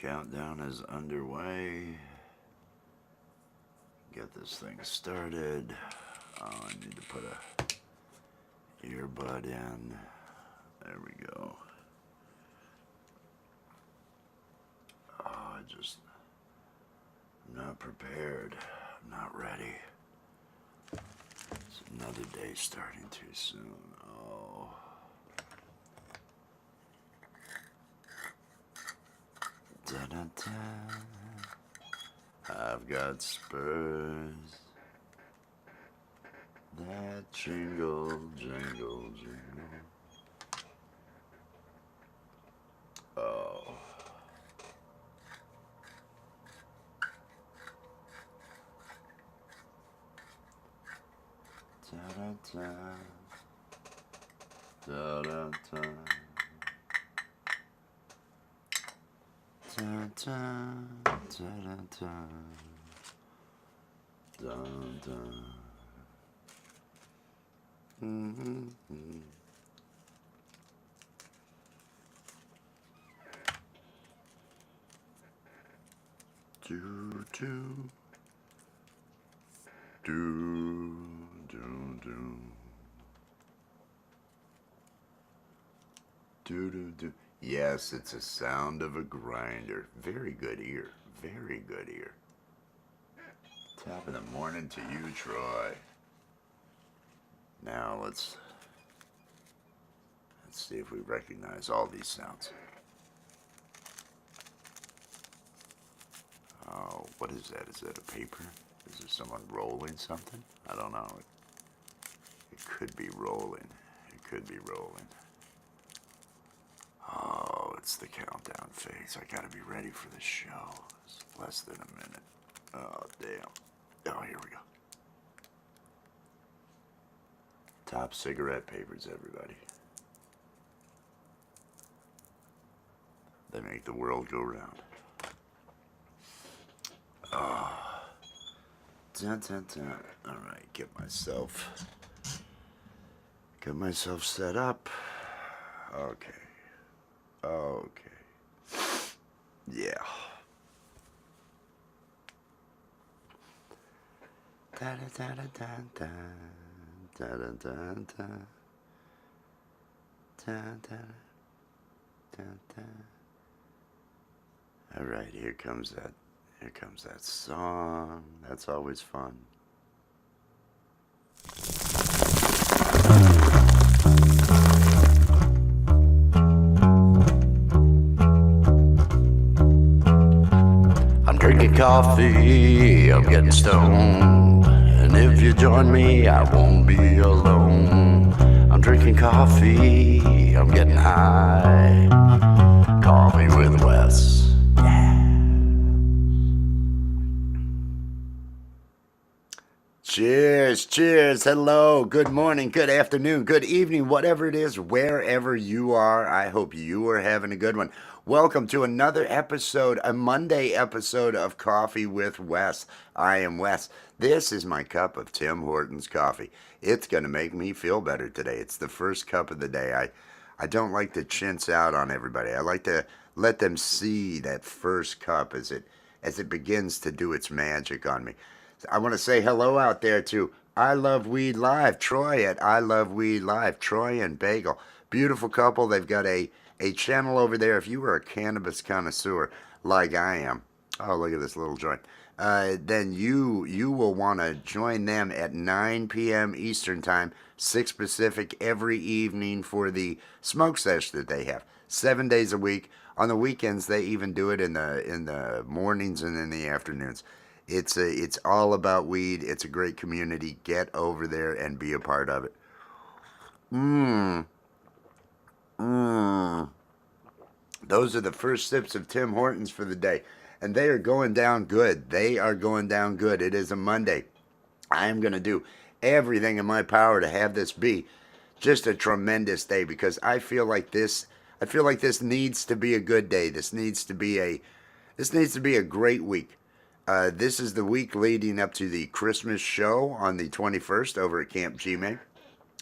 Countdown is underway. Get this thing started. Oh, I need to put a earbud in. There we go. Oh, I'm not prepared. I'm not ready. It's another day starting too soon. Oh. Da-da-da. I've got spurs that jingle, jingle, jingle. Oh. Da-da-da. Da-da-da. Da-da, da-da-da. Da-da. Mm-hmm. Do, do. Do, do, do. Do, do, do. Yes, it's a sound of a grinder. Very good ear. Very good ear. Top of the morning to you, Troy. Now let's see if we recognize all these sounds. Oh, what is that? Is that a paper? Is there someone rolling something? I don't know. It could be rolling. It could be rolling. Oh, it's the countdown phase. I gotta be ready for the show. It's less than a minute. Oh, damn. Oh, here we go. Top cigarette papers, everybody. They make the world go round. Oh. Dun, dun, dun. All right, get myself set up. Okay. Okay. Yeah. Da da da da da da da da da da da da da da. All right, here comes that song. That's always fun. I'm drinking coffee, I'm getting stoned, and if you join me, I won't be alone. I'm drinking coffee, I'm getting high. Coffee with Wes. Cheers, cheers, hello, good morning, good afternoon, good evening, whatever it is, wherever you are. I hope you are having a good one. Welcome to another episode, a Monday episode of Coffee with Wes. I am Wes. This is my cup of Tim Horton's coffee. It's going to make me feel better today. It's the first cup of the day. I don't like to chintz out on everybody. I like to let them see that first cup as it begins to do its magic on me. I want to say hello out there to I Love Weed Live, Troy at I Love Weed Live, Troy and Bagel. Beautiful couple. They've got a channel over there. If you are a cannabis connoisseur like I am, oh, look at this little joint, then you will want to join them at 9 p.m. Eastern Time, 6 Pacific, every evening for the smoke sesh that they have. 7 days a week. On the weekends, they even do it in the mornings and in the afternoons. It's all about weed. It's a great community. Get over there and be a part of it. Those are the first sips of Tim Hortons for the day. And they are going down good. They are going down good. It is a Monday. I am going to do everything in my power to have this be just a tremendous day because I feel like this needs to be a good day. This needs to be a great week. This is the week leading up to the Christmas show on the 21st over at Camp G-May.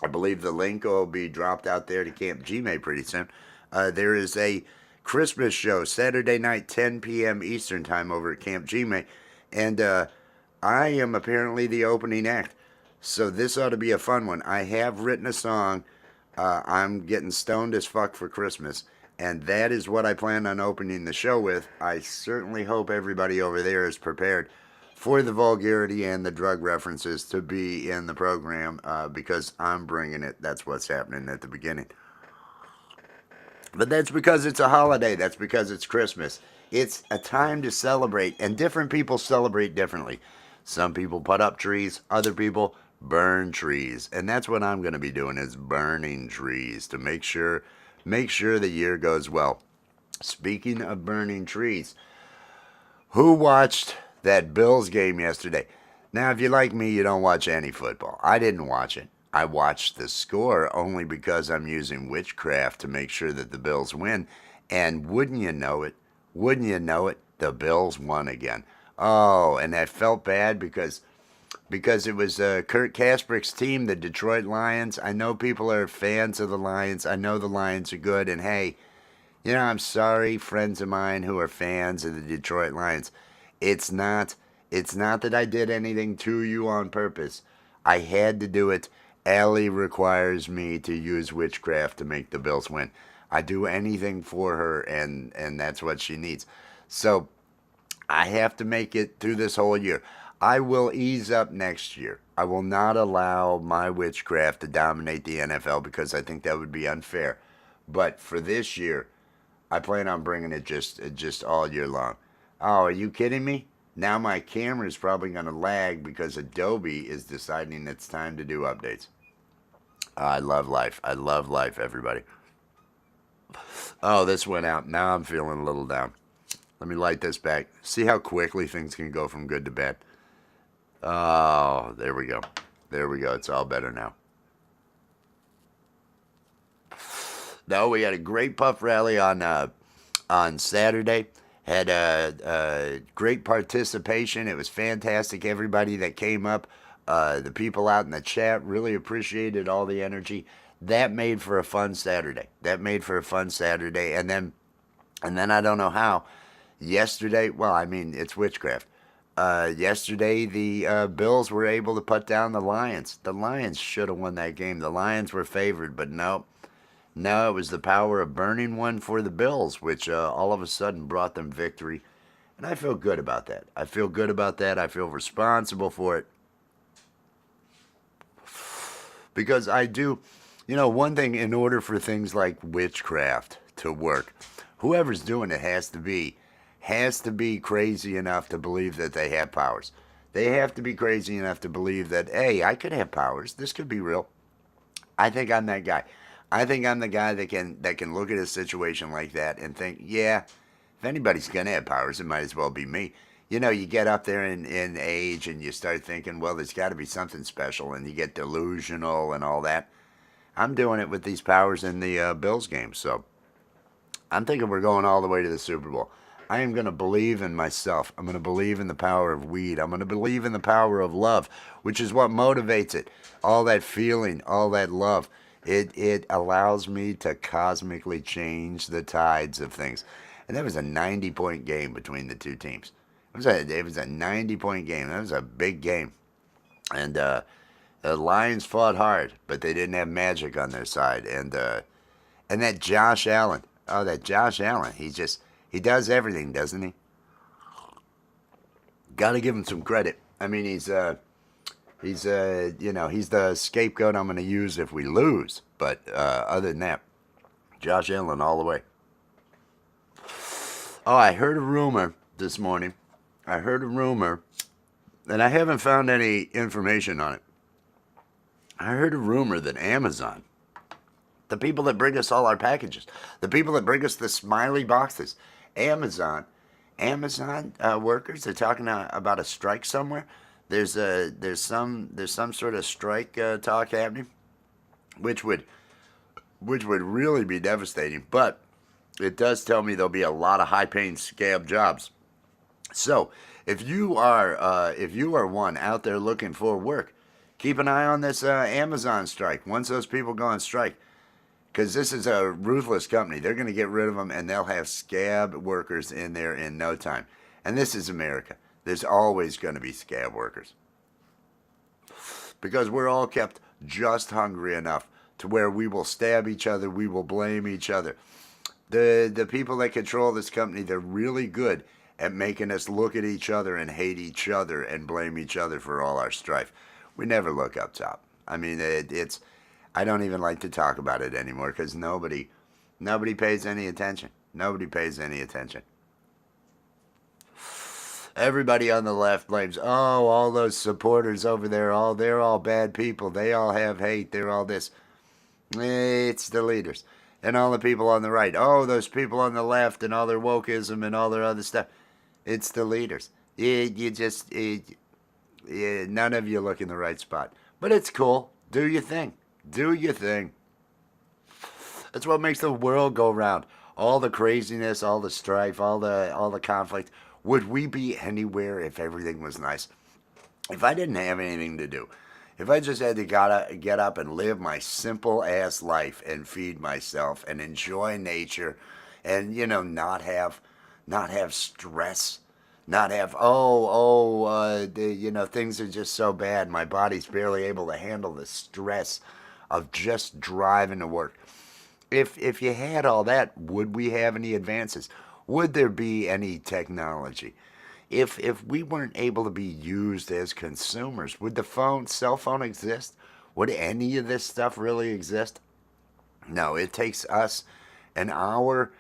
I believe the link will be dropped out there to Camp G-May pretty soon. There is a Christmas show Saturday night, 10 p.m. Eastern time over at Camp Gmail, and I am apparently the opening act. So this ought to be a fun one. I have written a song. I'm getting stoned as fuck for Christmas, and that is what I plan on opening the show with. I certainly hope everybody over there is prepared for the vulgarity and the drug references to be in the program because I'm bringing it. That's what's happening at the beginning. But that's because it's a holiday. That's because it's Christmas. It's a time to celebrate, and different people celebrate differently. Some people put up trees, other people burn trees, and that's what I'm going to be doing is burning trees to make sure the year goes well. Speaking of burning trees, who watched that Bills game yesterday? Now, if you're like me, you don't watch any football. I didn't watch it. I watched the score only because I'm using witchcraft to make sure that the Bills win. And wouldn't you know it, the Bills won again. Oh, and that felt bad because it was Kurt Kasprick's team, the Detroit Lions. I know people are fans of the Lions. I know the Lions are good. And hey, I'm sorry, friends of mine who are fans of the Detroit Lions. It's not that I did anything to you on purpose. I had to do it. Allie requires me to use witchcraft to make the Bills win. I do anything for her, and that's what she needs. So I have to make it through this whole year. I will ease up next year. I will not allow my witchcraft to dominate the NFL because I think that would be unfair. But for this year, I plan on bringing it just all year long. Oh, are you kidding me? Now my camera is probably going to lag because Adobe is deciding it's time to do updates. I love life. I love life, everybody. Oh, this went out. Now I'm feeling a little down. Let me light this back. See how quickly things can go from good to bad. Oh, there we go. There we go. It's all better now. No, we had a great puff rally on Saturday. Had a great participation. It was fantastic. Everybody that came up, the people out in the chat really appreciated all the energy. That made for a fun Saturday. And then I don't know how. Yesterday, well, I mean, it's witchcraft. Yesterday, the Bills were able to put down the Lions. The Lions should have won that game. The Lions were favored, but no. No, it was the power of burning one for the Bills, which all of a sudden brought them victory. And I feel good about that. I feel responsible for it. Because I do, one thing, in order for things like witchcraft to work, whoever's doing it has to be crazy enough to believe that they have powers. They have to be crazy enough to believe that, hey, I could have powers. This could be real. I think I'm that guy. I think I'm the guy that can look at a situation like that and think, yeah, if anybody's going to have powers, it might as well be me. You get up there in age and you start thinking, well, there's got to be something special, and you get delusional and all that. I'm doing it with these powers in the Bills game, so I'm thinking we're going all the way to the Super Bowl. I am going to believe in myself. I'm going to believe in the power of weed. I'm going to believe in the power of love, which is what motivates it. All that feeling, all that love. It allows me to cosmically change the tides of things. And that was a 90-point game between the two teams. It was a 90-point game. That was a big game. And the Lions fought hard, but they didn't have magic on their side. And that Josh Allen. Oh, that Josh Allen. He does everything, doesn't he? Got to give him some credit. I mean, he's the scapegoat I'm going to use if we lose. But other than that, Josh Allen all the way. Oh, I heard a rumor this morning. And I haven't found any information on it. I heard a rumor that Amazon, the people that bring us all our packages, the people that bring us the smiley boxes, Amazon workers, they're talking about a strike somewhere. There's some sort of strike talk happening, which would really be devastating. But it does tell me there'll be a lot of high-paying scab jobs. So if you are one out there looking for work, keep an eye on this Amazon strike. Once those people go on strike, because this is a ruthless company. They're going to get rid of them, and they'll have scab workers in there in no time. And this is America. There's always going to be scab workers because we're all kept just hungry enough to where we will stab each other, we will blame each other. The people that control this company, they're really good at making us look at each other and hate each other and blame each other for all our strife. We never look up top. I mean, it's I don't even like to talk about it anymore because nobody pays any attention. Nobody pays any attention. Everybody on the left blames, oh, all those supporters over there, they're all bad people. They all have hate. They're all this. It's the leaders. And all the people on the right, oh, those people on the left and all their wokeism and all their other stuff. It's the leaders. None of you look in the right spot. But it's cool. Do your thing. Do your thing. That's what makes the world go round. All the craziness, all the strife, all the conflict. Would we be anywhere if everything was nice? If I didn't have anything to do, if I just had to get up and live my simple ass life and feed myself and enjoy nature, and not have stress, not have things are just so bad. My body's barely able to handle the stress of just driving to work. If you had all that, would we have any advances? Would there be any technology? If we weren't able to be used as consumers, would the cell phone exist? Would any of this stuff really exist? No, it takes us and our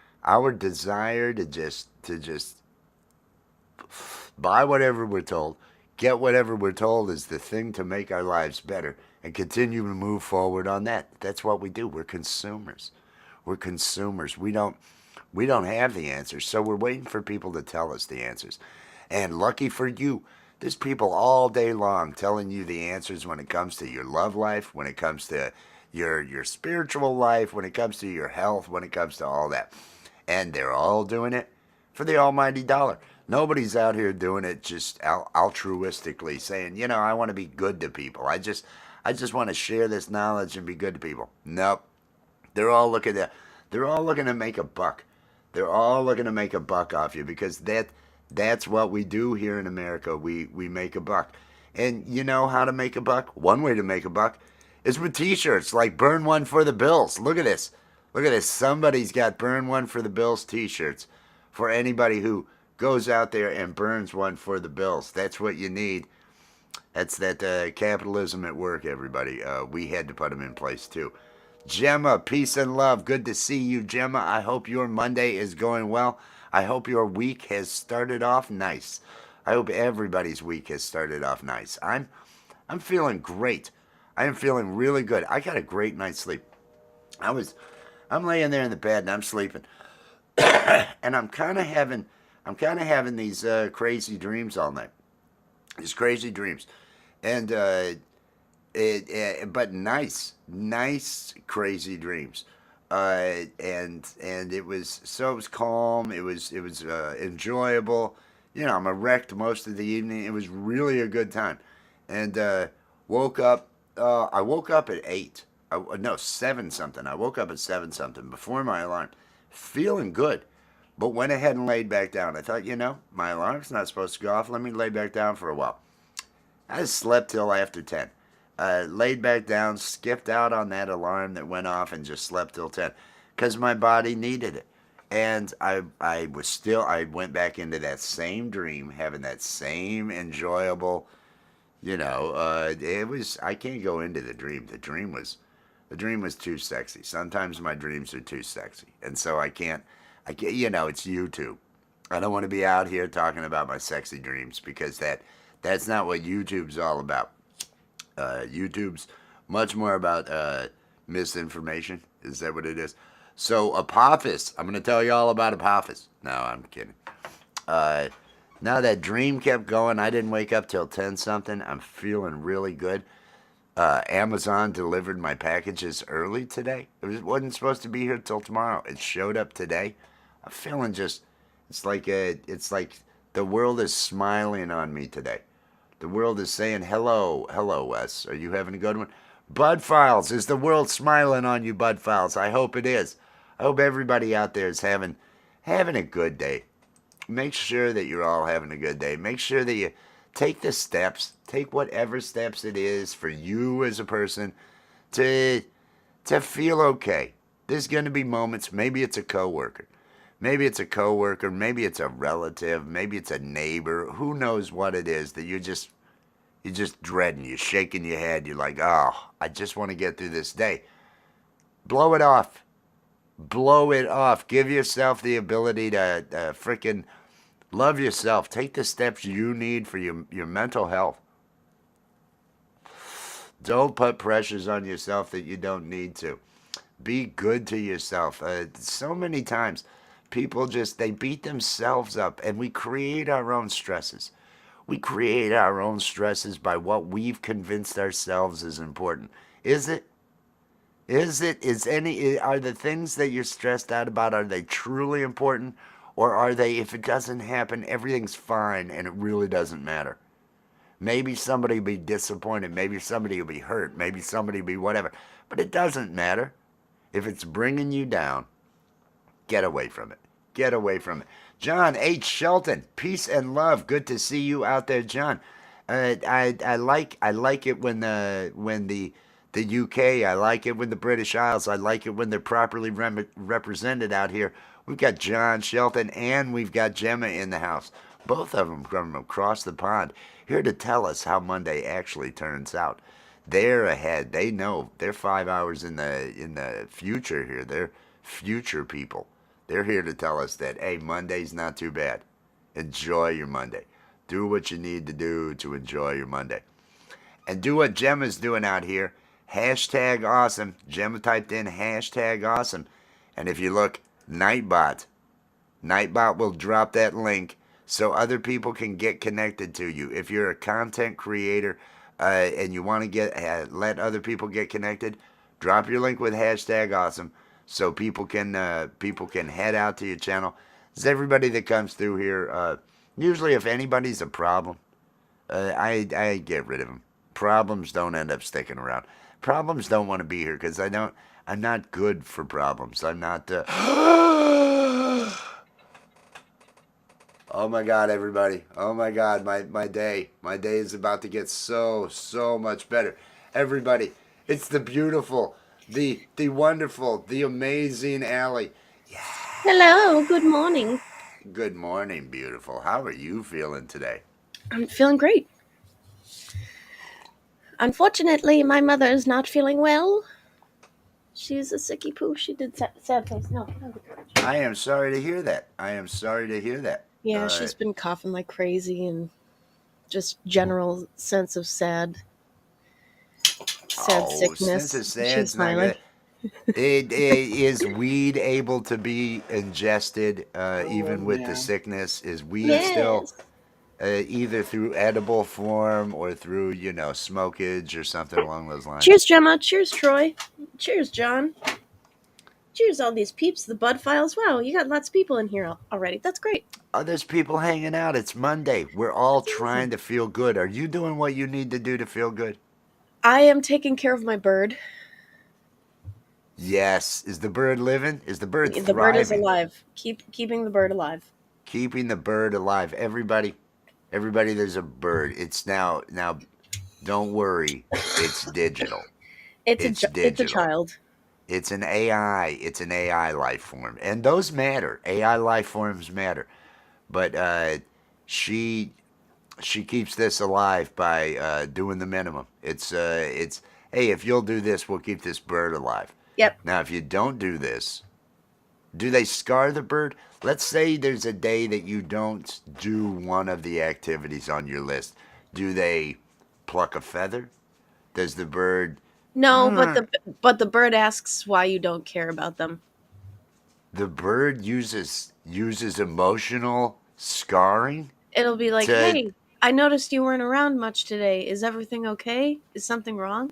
desire to just buy whatever we're told, get whatever we're told is the thing to make our lives better, and continue to move forward on that. That's what we do. We're consumers. We're consumers. We don't have the answers, so we're waiting for people to tell us the answers. And lucky for you, there's people all day long telling you the answers when it comes to your love life, when it comes to your spiritual life, when it comes to your health, when it comes to all that. And they're all doing it for the almighty dollar. Nobody's out here doing it just altruistically, saying, I want to be good to people. I just want to share this knowledge and be good to people. Nope. They're all looking to make a buck. They're all looking to make a buck off you because that's what we do here in America. We make a buck. And you know how to make a buck? One way to make a buck is with t-shirts like Burn One for the Bills. Look at this. Look at this. Somebody's got Burn One for the Bills t-shirts for anybody who goes out there and burns one for the Bills. That's what you need. That's that capitalism at work, everybody. We had to put them in place too. Gemma, peace and love. Good to see you, Gemma. I hope your Monday is going well. I hope your week has started off nice. I hope everybody's week has started off nice. I'm feeling great. I am feeling really good. I got a great night's sleep. I'm laying there in the bed and I'm sleeping. And I'm kind of having these crazy dreams all night. These crazy dreams. And but nice crazy dreams, and it was calm. It was enjoyable. I'm erect most of the evening. It was really a good time, and woke up. I woke up at 8. No, 7 something. I woke up at 7 something before my alarm, feeling good, but went ahead and laid back down. I thought, my alarm's not supposed to go off. Let me lay back down for a while. I slept till after 10. Laid back down, skipped out on that alarm that went off, and just slept till 10 because my body needed it. And I went back into that same dream, having that same enjoyable, I can't go into the dream. The dream was too sexy. Sometimes my dreams are too sexy. And so I can't, it's YouTube. I don't want to be out here talking about my sexy dreams because that's not what YouTube's all about. YouTube's much more about misinformation. Is that what it is? So Apophis, I'm going to tell you all about Apophis. No, I'm kidding. Now that dream kept going. I didn't wake up till 10 something. I'm feeling really good. Amazon delivered my packages early today. It wasn't supposed to be here till tomorrow. It showed up today. I'm feeling it's like the world is smiling on me today. The world is saying, hello, Wes. Are you having a good one? Bud Files, is the world smiling on you, Bud Files? I hope it is. I hope everybody out there is having a good day. Make sure that you're all having a good day. Make sure that you take the steps, take whatever steps it is for you as a person to feel okay. There's going to be moments, maybe it's a coworker. Maybe it's a coworker, maybe it's a relative, maybe it's a neighbor. Who knows what it is that you're just dreading, you're shaking your head, you're like, "Oh, I just want to get through this day." Blow it off. Blow it off. Give yourself the ability to freaking love yourself. Take the steps you need for your mental health. Don't put pressures on yourself that you don't need to. Be good to yourself. So many times people they beat themselves up, and we create our own stresses. We create our own stresses by what we've convinced ourselves is important. Is it? Are the things that you're stressed out about, are they truly important? Or are they, if it doesn't happen, everything's fine and it really doesn't matter? Maybe somebody will be disappointed. Maybe somebody will be hurt. Maybe somebody will be whatever. But it doesn't matter. If it's bringing you down, get away from it. Get away from it. John H. Shelton, peace and love. Good to see you out there, John. I like it when the UK. I like it when the British Isles. I like it when they're properly represented out here. We've got John Shelton and we've got Gemma in the house. Both of them from across the pond, here to tell us how Monday actually turns out. They're ahead. They know. They're 5 hours in the future here. They're future people. They're here to tell us that, hey, Monday's not too bad. Enjoy your Monday. Do what you need to do to enjoy your Monday. And do what Gemma's doing out here. Hashtag awesome. Gemma typed in hashtag awesome. And if you look, Nightbot. Nightbot will drop that link so other people can get connected to you. If you're a content creator and you want to let other people get connected, drop your link with hashtag awesome so people can head out to your channel. It's everybody that comes through here. Usually, if anybody's a problem, I get rid of them. Problems don't end up sticking around. Problems don't want to be here because I'm not good for problems. I'm not. Oh my God, everybody. Oh my God, my day. My day is about to get so much better. Everybody, it's the beautiful, the wonderful, the amazing Allie. Yeah. Hello, good morning. Good morning, beautiful. How are you feeling today? I'm feeling great. Unfortunately, my mother is not feeling well. She's a sicky poo. She did sad face. No. I am sorry to hear that. I am sorry to hear that. Yeah, she's been coughing like crazy and just general sense of sad sickness. Since it's sad, She's it's not smiling. good. Is weed able to be ingested even with the sickness? Is weed still Yes. either through edible form or through smokage or something along those lines? Cheers, Gemma. Cheers, Troy. Cheers, John. Cheers, all these peeps. The Bud Files. Wow, you got lots of people in here already. That's great. Oh, there's people hanging out. It's Monday. We're all trying to feel good. Are you doing what you need to do to feel good? I am taking care of my bird. Yes. Is the bird living? Is the bird thriving? The bird is alive. Keeping the bird alive. Keeping the bird alive. Everybody, there's a bird. It's now. Don't worry. It's digital. It's a child. It's an AI. It's an AI life form, and those matter. AI life forms matter, but she keeps this alive by doing the minimum. It's hey, if you'll do this, we'll keep this bird alive. Yep. Now, if you don't do this, do they scar the bird? Let's say there's a day that you don't do one of the activities on your list. Do they pluck a feather? Does the bird? No, but the bird asks why you don't care about them. The bird uses emotional scarring. It'll be like, "Hey, I noticed you weren't around much today. Is everything okay? Is something wrong?"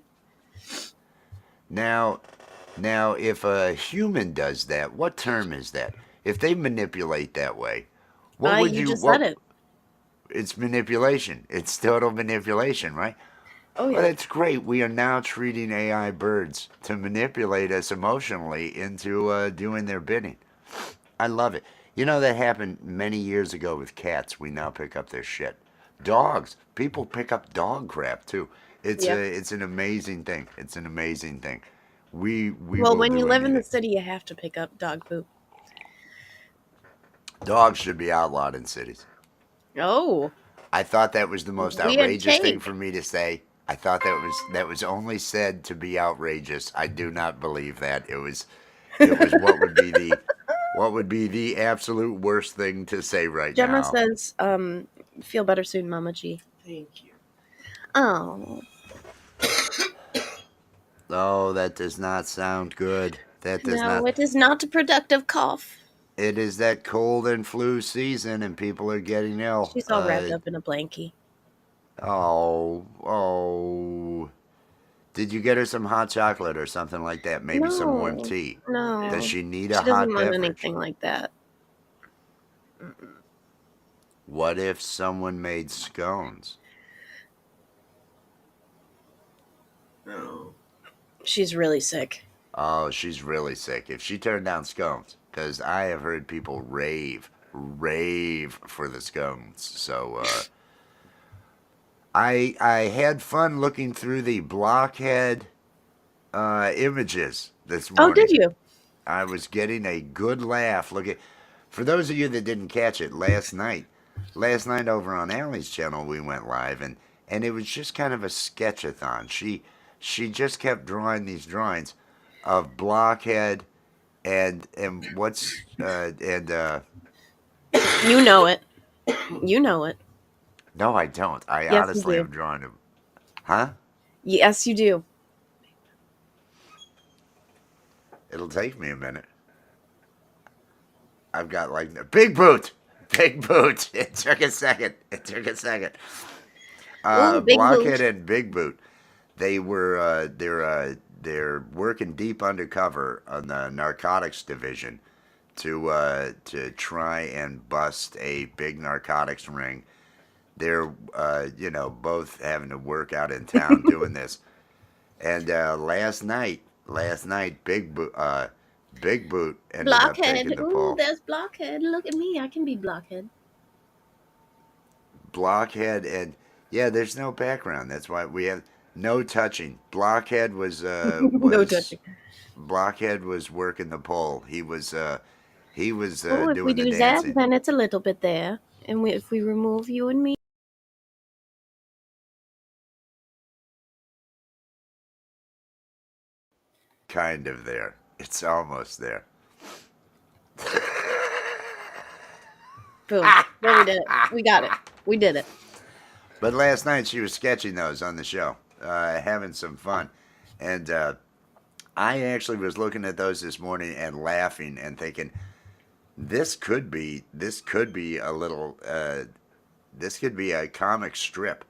Now, if a human does that, what term is that? If they manipulate that way, what would you just said it. It's manipulation. It's total manipulation, right? Oh Well, yeah. that's great. We are now treating AI birds to manipulate us emotionally into doing their bidding. I love it. You know, that happened many years ago with cats. We now pick up their shit. Dogs. People pick up dog crap too. Yeah. It's an amazing thing. It's an amazing thing. We Well, will when you do live in the anything. city, you have to pick up dog poop. Dogs should be outlawed in cities. Oh, I thought that was the most weird outrageous thing take. for me to say. I thought that was only said to be outrageous. I do not believe that. It was what would be the absolute worst thing to say right Gemma now. says, feel better soon, Mama G. Thank you. Oh, Oh, that does not sound good. That does no, not. it is not a productive cough. It is that cold and flu season, and people are getting ill. She's all wrapped up in a blankie. Oh. Did you get her some hot chocolate or something like that? Maybe some warm No, tea. Does no. she need a She doesn't hot want beverage? anything like that. Mm-mm. What if someone made scones? No. She's really sick. Oh, she's really sick. If she turned down scones, because I have heard people rave for the scones. So I had fun looking through the blockhead images this Oh, did morning. you? I was getting a good laugh. Look at, for those of you that didn't catch it last night over on Allie's channel we went live, and it was just kind of a sketchathon. She just kept drawing these drawings of blockhead and what's and You know it. You know it. no, I don't. I Yes, you honestly do. am drawing him. Huh? Yes, you do. It'll take me a minute. I've got like the big boot. Big boot. It took a second. It took a second. Ooh, big Blockhead boot. and Big Boot. They're working deep undercover on the narcotics division to try and bust a big narcotics ring. They're both having to work out in town doing this. And last night, Big Boot ended up taking Blockhead. the Ooh, pole. there's Blockhead. Look at me. I can be Blockhead. Blockhead and yeah, there's no background. That's why we have no touching. No touching. Blockhead was working the pole. He was Oh, if we doing the do that, dancing. then it's a little bit there. And if we remove you and me, Kind of there. It's almost there. boom. There we did it. We got it. We did it. But last night she was sketching those on the show, having some fun, and I actually was looking at those this morning and laughing and thinking this could be a little this could be a comic strip.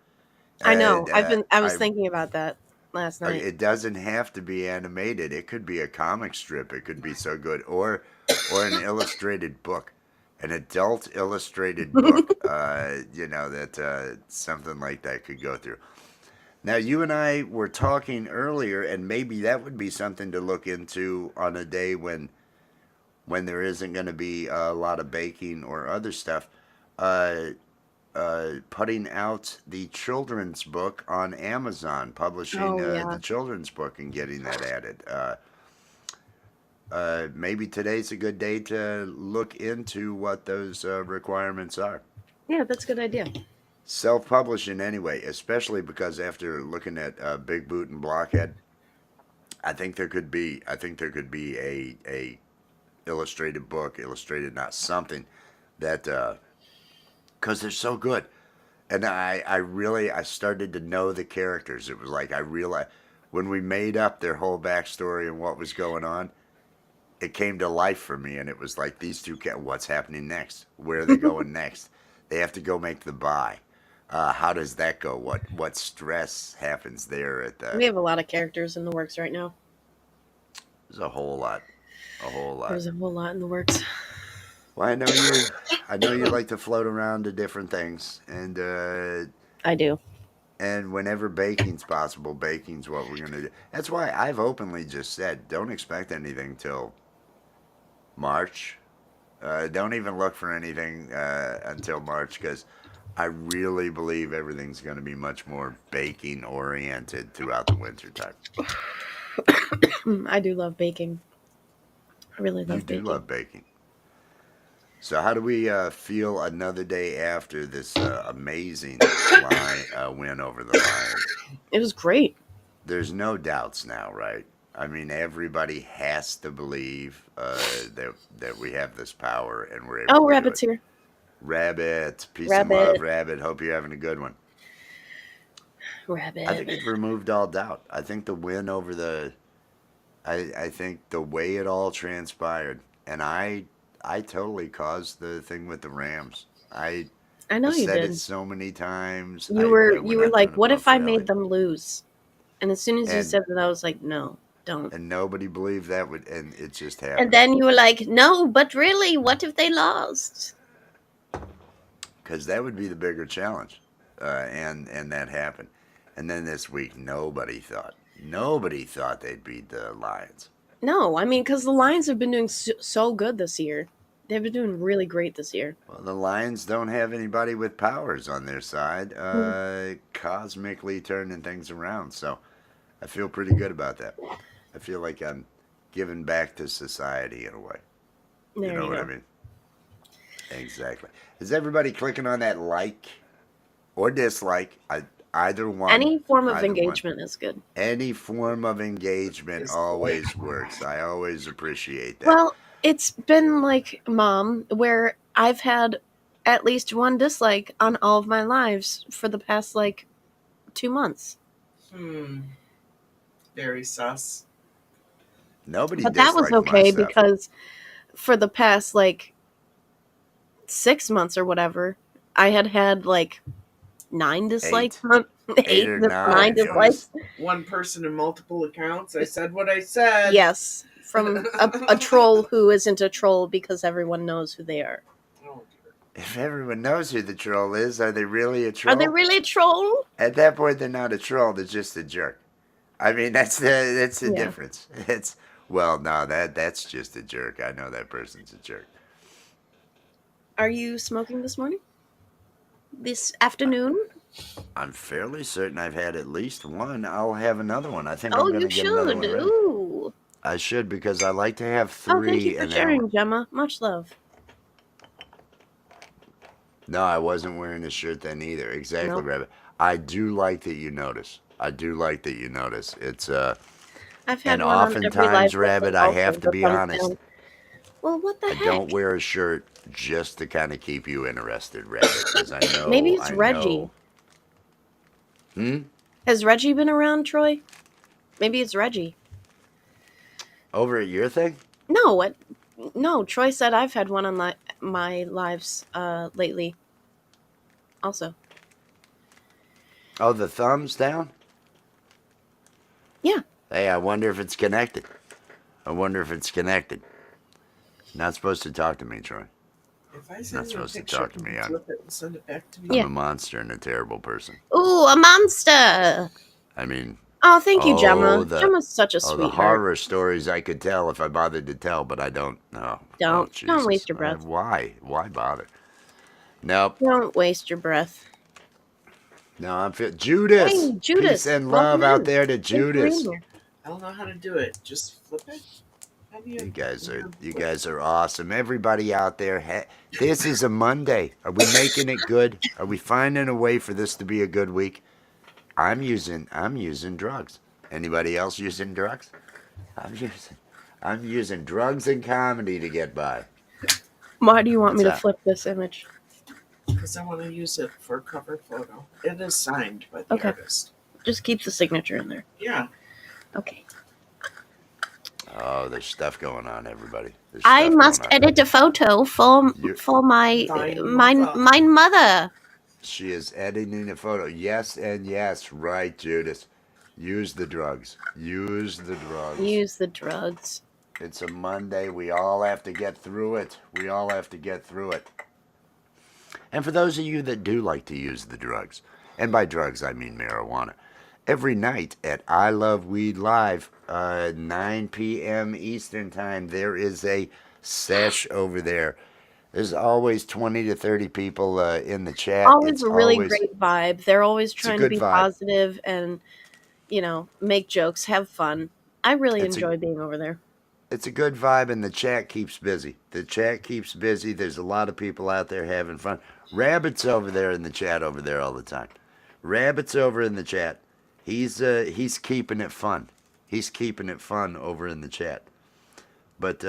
I know. I was I thinking about that last night. It doesn't have to be animated. It could be a comic strip. It could be so good, or an illustrated book, an adult illustrated book. That something like that could go through. Now, you and I were talking earlier, and maybe that would be something to look into on a day when there isn't going to be a lot of baking or other stuff. Uh, Putting out the children's book on Amazon, publishing Oh the yeah. children's book and getting that added. Maybe today's a good day to look into what those requirements are. Yeah, that's a good idea. Self-publishing anyway, especially because after looking at Big Boot and Blockhead, I think there could be a illustrated book, illustrated not something that because they're so good. And I started to know the characters. It was like I realized when we made up their whole backstory and what was going on, it came to life for me. And it was like these two, what's happening next? Where are they going next? They have to go make the buy. How does that go? What stress happens there at the? We have a lot of characters in the works right now. There's a whole lot, a whole lot. There's a whole lot in the works. Well, I know you like to float around to different things, and I do. And whenever baking's possible, baking's what we're gonna do. That's why I've openly just said, don't expect anything till March. Don't even look for anything until March because I really believe everything's going to be much more baking oriented throughout the winter time. I do love baking. I really You love do baking. love baking. So how do we feel another day after this amazing win over the Lions? It was great. There's no doubts now, right? I mean, everybody has to believe that we have this power and we're able Oh, to do Rabbit's it. here. Rabbit, peace and Rabbit. love, Rabbit. Hope you're having a good one. I think Rabbit. it removed all doubt. I think the win over I think the way it all transpired, and I totally caused the thing with the Rams. I I know you said it did. so many times. You We're were not like, doing a what if puff I rally, made them lose? And as soon as you and said that, I was like, no, don't. and nobody believed that would, and it just And happened then you were like, no, but really, what if they lost? because that would be the bigger challenge, and that happened. And then this week, nobody thought they'd beat the Lions. No, I mean, because the Lions have been doing so good this year. They've been doing really great this year. Well, the Lions don't have anybody with powers on their side, Hmm. cosmically turning things around. So I feel pretty good about that. I feel like I'm giving back to society in a way. You There know you what I go. mean? Exactly. Is everybody clicking on that like or dislike? Either one. Any form of Either one. engagement is good. Any form of engagement Dislike. always works. I always appreciate that. Well, it's been like Mom, where I've had at least one dislike on all of my lives for the past like 2 months. Very sus. Nobody But that was dislikes my okay stuff. because for the past like 6 months or whatever, I had like 9 dislikes. 8 or 9. 9 It dislikes. was One person in multiple accounts. I said what I said. Yes, from a troll who isn't a troll because everyone knows who they are. Oh, dear. If everyone knows who the troll is, are they really a troll? Are they really a troll? At that point, they're not a troll. They're just a jerk. I mean, that's the Yeah. difference. It's well, no, that's just a jerk. I know that person's a jerk. Are you smoking this morning? This afternoon? I'm fairly certain I've had at least one. I'll have another one. I think Oh, I'm going you to get another should. one ready. Ooh. I should because I like to have Oh, thank you three for an hour. sharing, Gemma. Much love. No, I wasn't wearing a shirt then either. Exactly, Nope. Rabbit. I do like that you notice. I do like that you notice. It's I've had and one on every oftentimes, live Rabbit, I have to be honest. Well, what the I heck? don't wear a shirt just to kind of keep you interested, Rabbit, because I know. Maybe it's I Reggie. know. Has Reggie been around, Troy? Maybe it's Reggie. Over at your thing? No, what? No, Troy said I've had one on my lives lately. Also. Oh, the thumbs down? Yeah. Hey, I wonder if it's connected. Not supposed to talk to me, Troy. If I Not send you a supposed to picture, talk to can me. you flip it and send it back to me? Yeah. I'm a monster and a terrible person. Ooh, a monster! I mean, Oh, thank you, Gemma. Oh, the- Gemma's such a the sweetheart. horror stories I could tell if I bothered to tell, but I don't. No. Don't Jesus. waste your breath. Why? Why bother? Nope. Don't waste your breath. No, I'm Judas. Hey, Judas. Peace and Welcome love out in. there to Thanks for Judas. being here. I don't know how to do it. Just flip it. How do You guys are awesome. Everybody out there, this is a Monday. Are we making it good? Are we finding a way for this to be a good week? I'm using drugs. Anybody else using drugs? I'm using drugs and comedy to get by. Why do you want me to What's that? flip this image? Because I want to use it for a cover photo. It is signed by the Okay. artist. Just keep the signature in there. Yeah. Okay. Oh, there's stuff going on, everybody. There's I stuff must going on. edit a photo for my Thine my mother. She is editing a photo. Yes and yes, right, Judas. Use the drugs. Use the drugs. Use the drugs. It's a Monday. We all have to get through it. We all have to get through it. And for those of you that do like to use the drugs, And by drugs, I mean marijuana. Every night at I Love Weed Live, 9 p.m. Eastern Time, there is a sesh over there. There's always 20 to 30 people in the chat. Always a really great vibe. They're always It's a trying to good be vibe. positive and, make jokes, have fun. I really It's a enjoy being over there. it's a good vibe, and the chat keeps busy. The chat keeps busy. There's a lot of people out there having fun. Rabbit's over there in the chat over there all the time. Rabbit's over in the chat. He's keeping it fun. He's keeping it fun over in the chat. But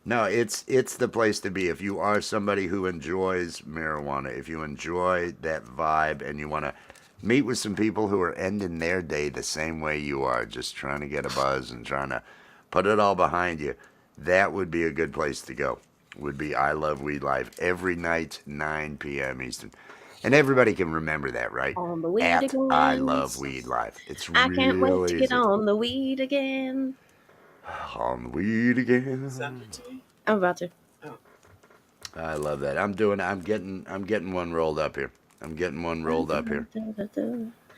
no, it's the place to be if you are somebody who enjoys marijuana. If you enjoy that vibe and you want to meet with some people who are ending their day the same way you are, just trying to get a buzz and trying to put it all behind you, that would be a good place to go. Would be I Love Weed Live every night, 9 p.m. Eastern. And everybody can remember that, right? On the weed At again. I Love Weed Live. It's I can't wait real to easy. get on the weed again. On the weed again. Send it to me. I'm about to. I love that. I'm getting one rolled up here. I'm getting one rolled up here.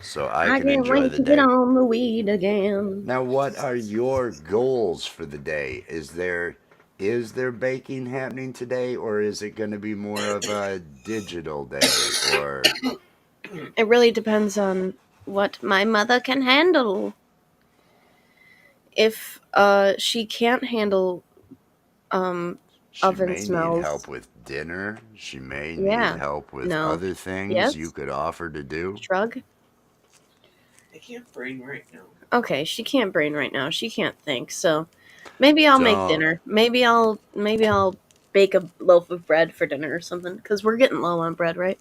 So I can can't enjoy wait the to day. get on the weed again. Now, what are your goals for the day? Is there baking happening today, or is it going to be more of a digital day? Or It really depends on what my mother can handle. If she can't handle she oven may smells. need help with dinner. She may Yeah. need help with No. other things Yes. you could offer to do. Shrug. I can't brain right now. Okay, she can't brain right now. She can't think. So maybe I'll make Don't. dinner. Maybe I'll bake a loaf of bread for dinner or something. Because we're getting low on bread, right?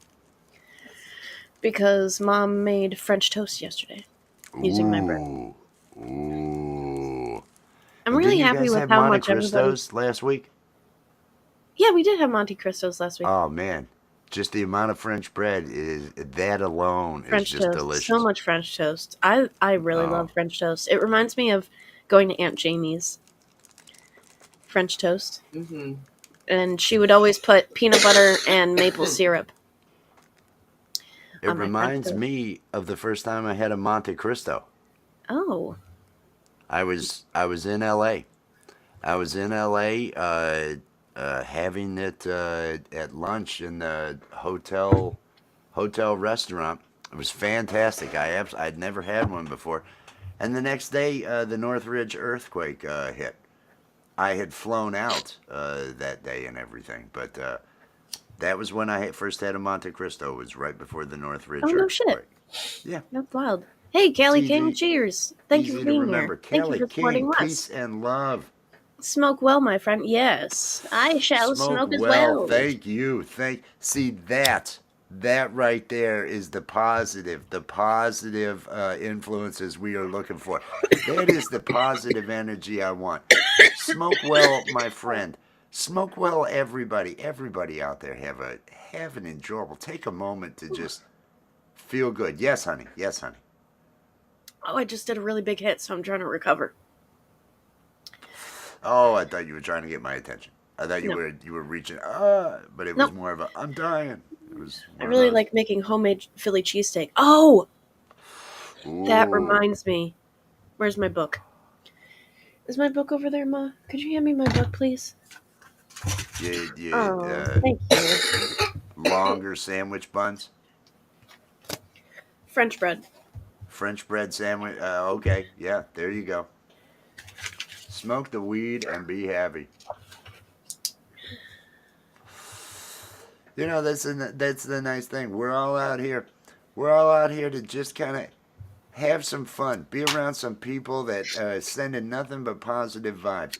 Because Mom made French toast yesterday using my bread. Ooh. I'm really happy with how much everybody. Cristos last week? Yeah, we did have Monte Cristos last week. Oh man, just the amount of French bread is that alone French is just toast. delicious. So much French toast. I really love French toast. It reminds me of going to Aunt Jamie's French toast. Mm-hmm. And she would always put peanut butter and maple syrup. It reminds me of the first time I had a Monte Cristo. Oh. I was in LA. I was in LA having it at lunch in the hotel restaurant. It was fantastic. I'd never had one before. And the next day, the Northridge earthquake hit. I had flown out that day and everything, but that was when I first had a Monte Cristo. It was right before the Northridge earthquake. No shit. Yeah. That's wild. Hey, Callie King, cheers. Thank you for being here. Thank you for supporting us. Peace and love. Smoke well, my friend. Yes, I shall smoke as well. Thank you. See that right there is the positive influences we are looking for. That is the positive energy I want. Smoke well, my friend. Smoke well, everybody. Everybody out there have an enjoyable. Take a moment to just feel good. Yes, honey. Yes, honey. Oh, I just did a really big hit, so I'm trying to recover. Oh, I thought you were trying to get my attention. I thought you were reaching, but it was more of a, I'm dying. It was. I really like making homemade Philly cheesesteak. Oh, Ooh. That reminds me. Where's my book? Is my book over there, Ma? Could you hand me my book, please? Yeah. Thank you. Longer sandwich buns. French bread. French bread sandwich. Okay, yeah, there you go. Smoke the weed and be happy. You know, that's the nice thing. We're all out here. We're all out here to just kind of have some fun. Be around some people that are sending nothing but positive vibes.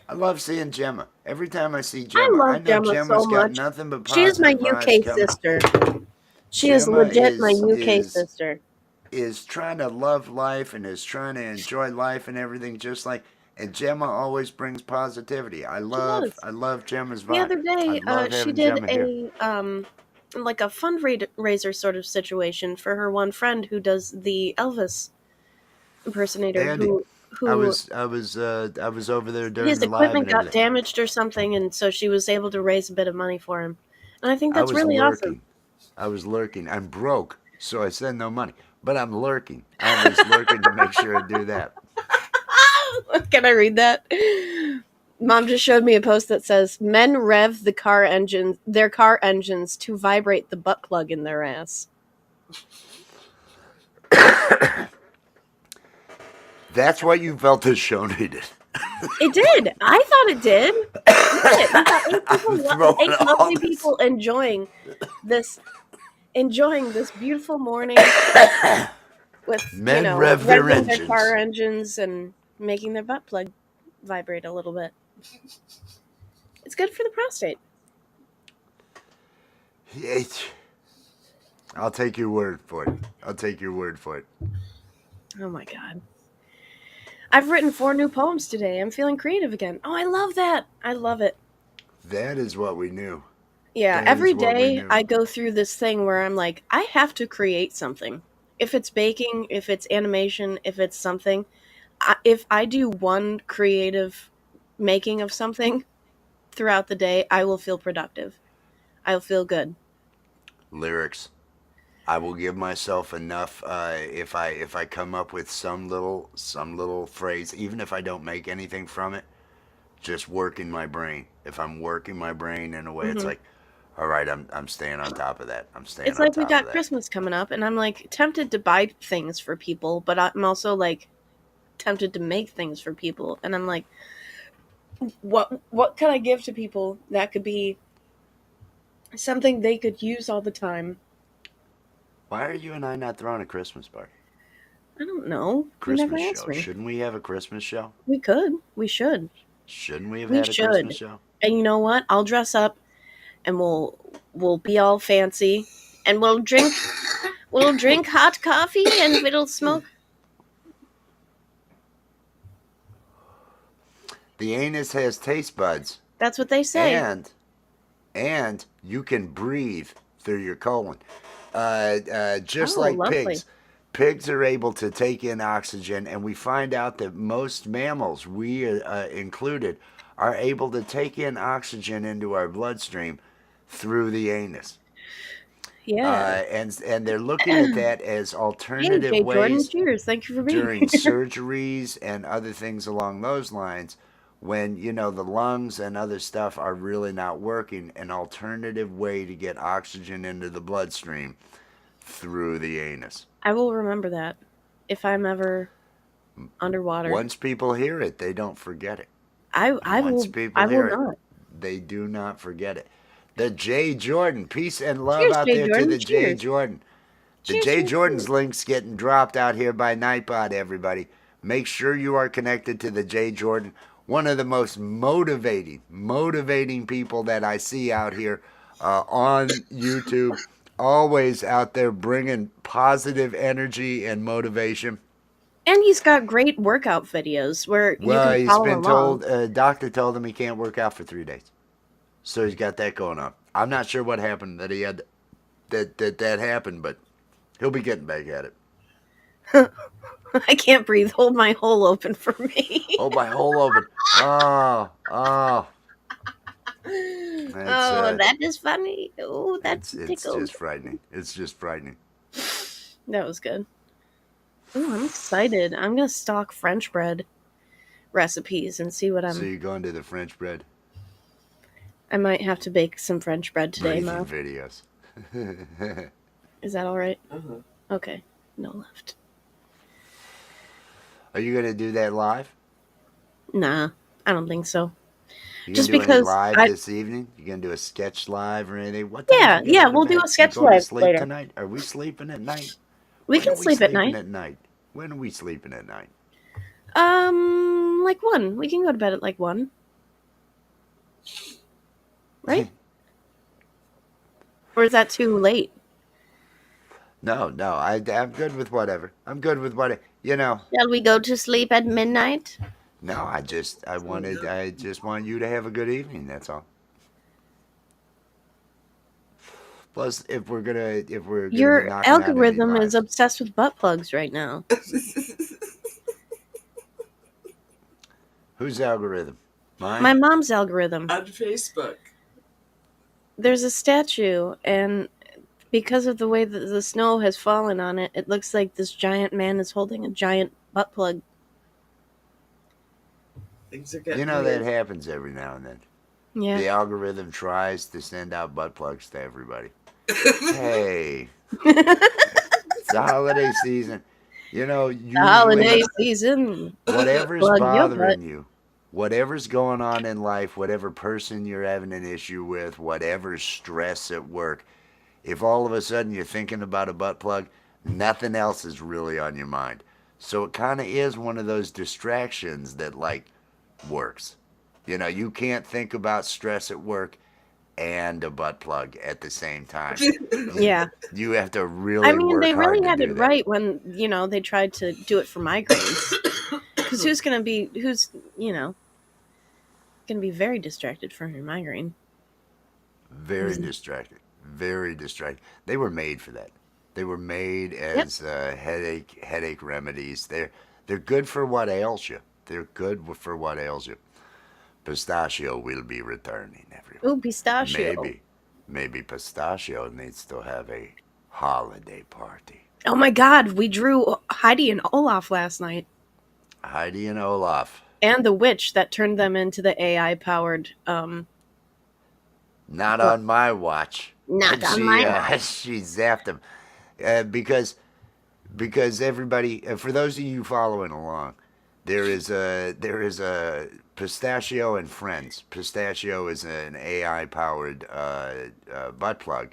I love seeing Gemma. Every time I see Gemma, I know Gemma's got nothing but positive vibes. She is my UK sister. She is legit my UK sister. Is trying to love life and is trying to enjoy life and everything, just like. And Gemma always brings positivity. I love Gemma's vibe. The other day, she did like a fundraiser sort of situation for her one friend who does the Elvis impersonator. Andy, I was over there during his the live. His equipment got damaged or something, and so she was able to raise a bit of money for him. And I think that's really awesome. I was lurking. I'm broke. So I send no money. But I'm lurking. I'm always lurking to make sure I do that. Can I read that? Mom just showed me a post that says men rev their car engines to vibrate the butt plug in their ass. That's what you felt the show needed. It did. I thought it did. Look at it. We got I'm throwing eight all lovely this. people this beautiful morning with Men rev their revving their engines. car engines and making their butt plug vibrate a little bit. It's good for the prostate. I'll take your word for it. I'll take your word for it. Oh my god. I've written 4 new poems today. I'm feeling creative again. Oh, I love that. I love it. That is what we knew. Yeah, That every is what we day knew. I go through this thing where I'm like, I have to create something. If it's baking, if it's animation, if it's something, if I do one creative making of something throughout the day, I will feel productive. I'll feel good. Lyrics. I will give myself enough if I come up with some little phrase, even if I don't make anything from it, just working my brain. If I'm working my brain in a way, it's Hmm. like, all right, I'm staying on top of that. I'm staying It's on like we top of got that. Christmas coming up, and I'm like tempted to buy things for people, but I'm also like tempted to make things for people, and I'm like, what can I give to people that could be something they could use all the time? Why are you and I not throwing a Christmas party? I don't know. You never Christmas asked show. me. Shouldn't we have a Christmas show? We could. We should. Shouldn't we have We had a Christmas should. show? And you know what? I'll dress up and we'll be all fancy and we'll drink hot coffee and we'll smoke. The anus has taste buds, That's what they say. and you can breathe through your colon. Just Oh, like lovely. pigs. Pigs are able to take in oxygen, and we find out that most mammals, we included, are able to take in oxygen into our bloodstream through the anus. Yeah. And they're looking at that as Hey, alternative Jay Jordan, ways cheers. Thank you for being during here. surgeries and other things along those lines when the lungs and other stuff are really not working, an alternative way to get oxygen into the bloodstream through the anus. I will remember that if I'm ever underwater. Once people hear it, they don't forget it. I Once will people will hear it, not. they do not forget it. The Jay Jordan, peace and love Cheers, out Jay there to Jordan. the Jay Cheers. Jordan. The Cheers, Jay cheers, Jordan's cheers. link's getting dropped out here by Nightbot, everybody. Make sure you are connected to the Jay Jordan, one of the most motivating people that I see out here on YouTube. Always out there bringing positive energy and motivation. And he's got great workout videos where you Well, can he's follow been along. told, doctor told him he can't work out for 3 days. So he's got that going on. I'm not sure what happened that he had that happened, but he'll be getting back at it. I can't breathe. Hold my hole open for me. Oh, my hole open. Oh. That is funny. Oh, that's It's tickled. just frightening. It's just frightening. That was good. Oh, I'm excited. I'm gonna stalk French bread recipes and see what So I'm. you're going to the French bread I might have to bake some French bread today, breathing Ma. videos. Is that all right? Uh-huh. Okay. No left. Are you gonna do that live? Nah, I don't think so. You Just gonna do any because live I. this evening? You gonna do a sketch live or anything? What time Yeah, you get out of we'll do bed? a sketch you going to live sleep later. tonight? Are we sleeping at night? We When can are we sleep at sleeping night. at night? When are we sleeping at night? Like 1. We can go to bed at like 1. Right? Or is that too late? No, I'm good with whatever. I'm good with whatever. Shall we go to sleep at midnight? No, I just want you to have a good evening. That's all. Plus, if we're gonna be Your knocking out any algorithm is lives, obsessed with butt plugs right now. whose algorithm? Mine. My mom's algorithm. On Facebook. There's a statue, and Because of the way that the snow has fallen on it, it looks like this giant man is holding a giant butt plug. Things are You getting know that weird. happens every now and then. Yeah. The algorithm tries to send out butt plugs to everybody. Hey, it's the holiday season. You know, The holiday usually season. whatever's Plug your butt. bothering you, whatever's going on in life, whatever person you're having an issue with, whatever stress at work, if all of a sudden you're thinking about a butt plug, nothing else is really on your mind. So it kind of is one of those distractions that like works. You know, you can't think about stress at work and a butt plug at the same time. You, Yeah. you have to I really mean, work they hard really to had do it that. right when, they tried to do it for migraines. Because who's going to be very distracted from your migraine? Very distracted. Very distracted. They were made for that. They were made Yep. as headache remedies. They're good for what ails you. They're good for what ails you. Pistachio will be returning, everyone. Ooh, pistachio. Maybe Pistachio needs to have a holiday party. Oh my god, we drew Heidi and Olaf last night. Heidi and Olaf. And the witch that turned them into the AI powered, Not what? on my watch. Not on She my watch. she zapped him because everybody. For those of you following along, there is a Pistachio and Friends. Pistachio is an AI powered butt plug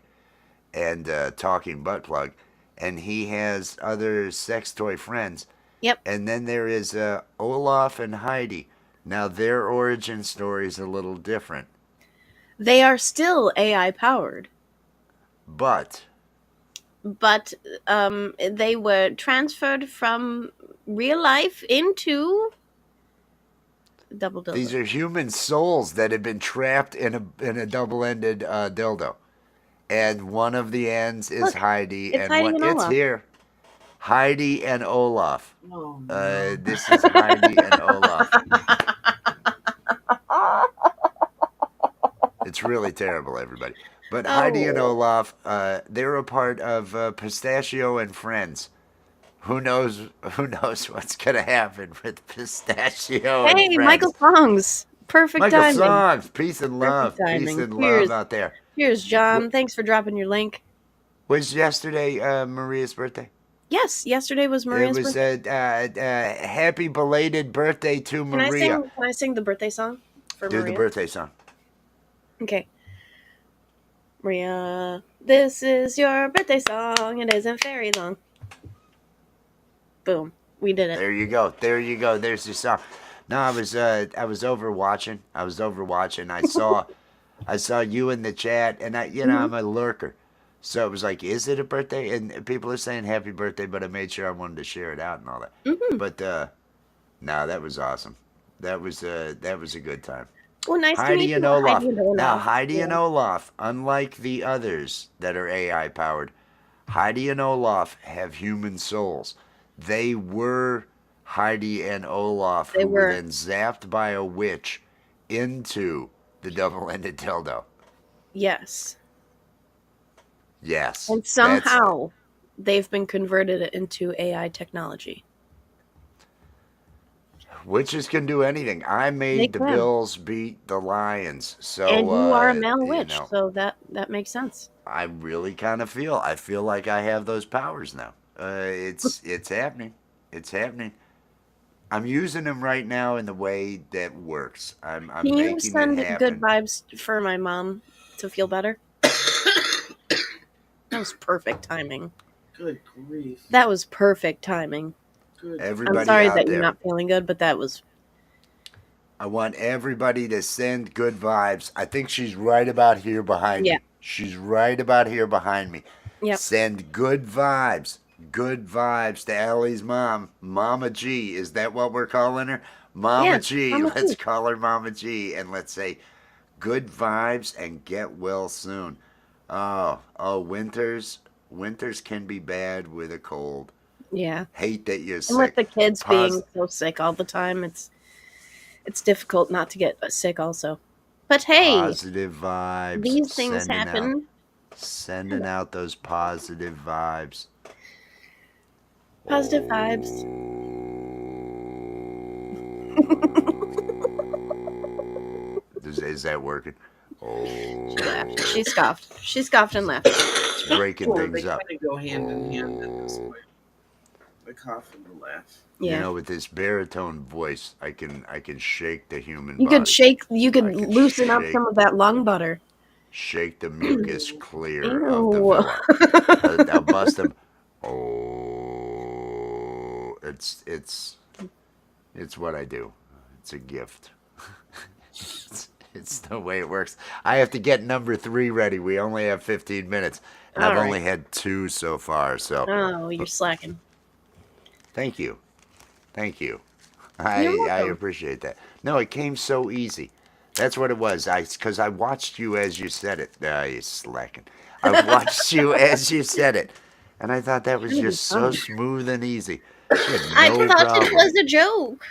and talking butt plug, and he has other sex toy friends. Yep. And then there is Olaf and Heidi. Now their origin story is a little different, They are still AI powered, but but they were transferred from real life into double these dildo. are human souls that have been trapped in a double-ended dildo, and one of the ends is Look, Heidi, it's and Heidi one and it's Olaf. here, Heidi and Olaf. Oh no. This is Heidi and Olaf. It's really terrible, everybody. But Heidi and Oh. Olaf, they're a part of Pistachio and Friends. Who knows? Who knows what's gonna happen with Pistachio and Hey, Michael Friends? Songs. Perfect Michael timing. Songs, peace and Perfect love, peace timing. and love Cheers. out there. Cheers, John. Thanks for dropping your link. Was yesterday Maria's birthday? Yes, yesterday was It Maria's was birthday. happy belated birthday to Can I Maria. sing? Can I sing the birthday song for Do the Maria? birthday song. Okay, Maria, this is your birthday song. It isn't very long. Boom, we did it. There you go. There you go. There's your song. No, I was over watching. I saw you in the chat, and Mhm. I'm a lurker, so it was like, is it a birthday? And people are saying happy birthday, but I made sure I wanted to share it out and all that. Mhm. But no, that was awesome. That was a good time. Well, nice to Heidi meet and you, Olaf. Heidi and Now, Olaf. Heidi and Yeah. Olaf, unlike the others that are AI powered, Heidi and Olaf have human souls. They were Heidi and Olaf, They who were were. then zapped by a witch into the double ended dildo. Yes, Yes, and that's somehow they've been converted into AI technology. witches can do anything. I They made the can, Bills beat the Lions, and so you are a male witch, so that makes sense. I really kind of feel like I have those powers now. It's happening. It's happening. I'm using them right now in the way that works. I'm Can you making it send good happen. vibes for my mom to feel better? That was perfect timing. Good grief. That was perfect timing. Good. I'm Everybody sorry that out you're there, not feeling good, but that was. I want everybody to send good vibes. I think she's right about here behind Yeah. me. She's right about here behind me. Yep. Send good vibes. Good vibes to Allie's mom, Mama G. Is that what we're calling her? Mama Yeah. G. Mama Let's too. call her Mama G, and let's say good vibes and get well soon. Oh, winters can be bad with a cold. Yeah. Hate that you're And with sick. the kids being Pos- so sick all the time, it's difficult not to get sick also. But hey, Positive vibes these things sending out. happen. Sending out those positive vibes. Positive vibes. Is that working? She laughed. Oh, She scoffed. She scoffed and laughed. it's breaking Well, they things up. kind of go hand in hand at this point. The cough and the laugh. You Yeah. know, with this baritone voice, I can shake the human You body. could shake. You I could can loosen up shake some of that lung butter. shake the mucus clear of the Ew. villa. I'll bust them. Oh, it's what I do. It's a gift. It's the way it works. I have to get number 3 ready. We only have 15 minutes, and I've All only right. had 2 so far. So Oh, you're slacking. thank you, thank you. You're I welcome. appreciate that. No, it came so easy. That's what it was. Because I watched you as you said it. You slacking. I watched you as you said it, and I thought that was Trying to be just so funny. smooth and easy. She had I no thought it problem. was a joke.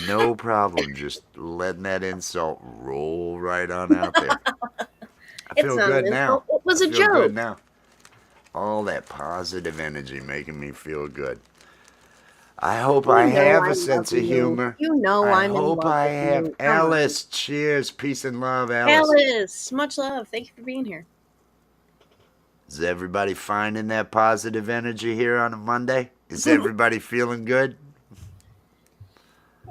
No problem. Just letting that insult roll right on out there. I It's feel not an good now. insult. It was I a feel good joke. now. All that positive energy making me feel good. I hope I You know have a I love sense of you. humor. You know I I'm in hope love I with have. you. Come on. Alice, cheers. Peace and love, Alice. Alice, much love. Thank you for being here. Is everybody finding that positive energy here on a Monday? Is everybody feeling good?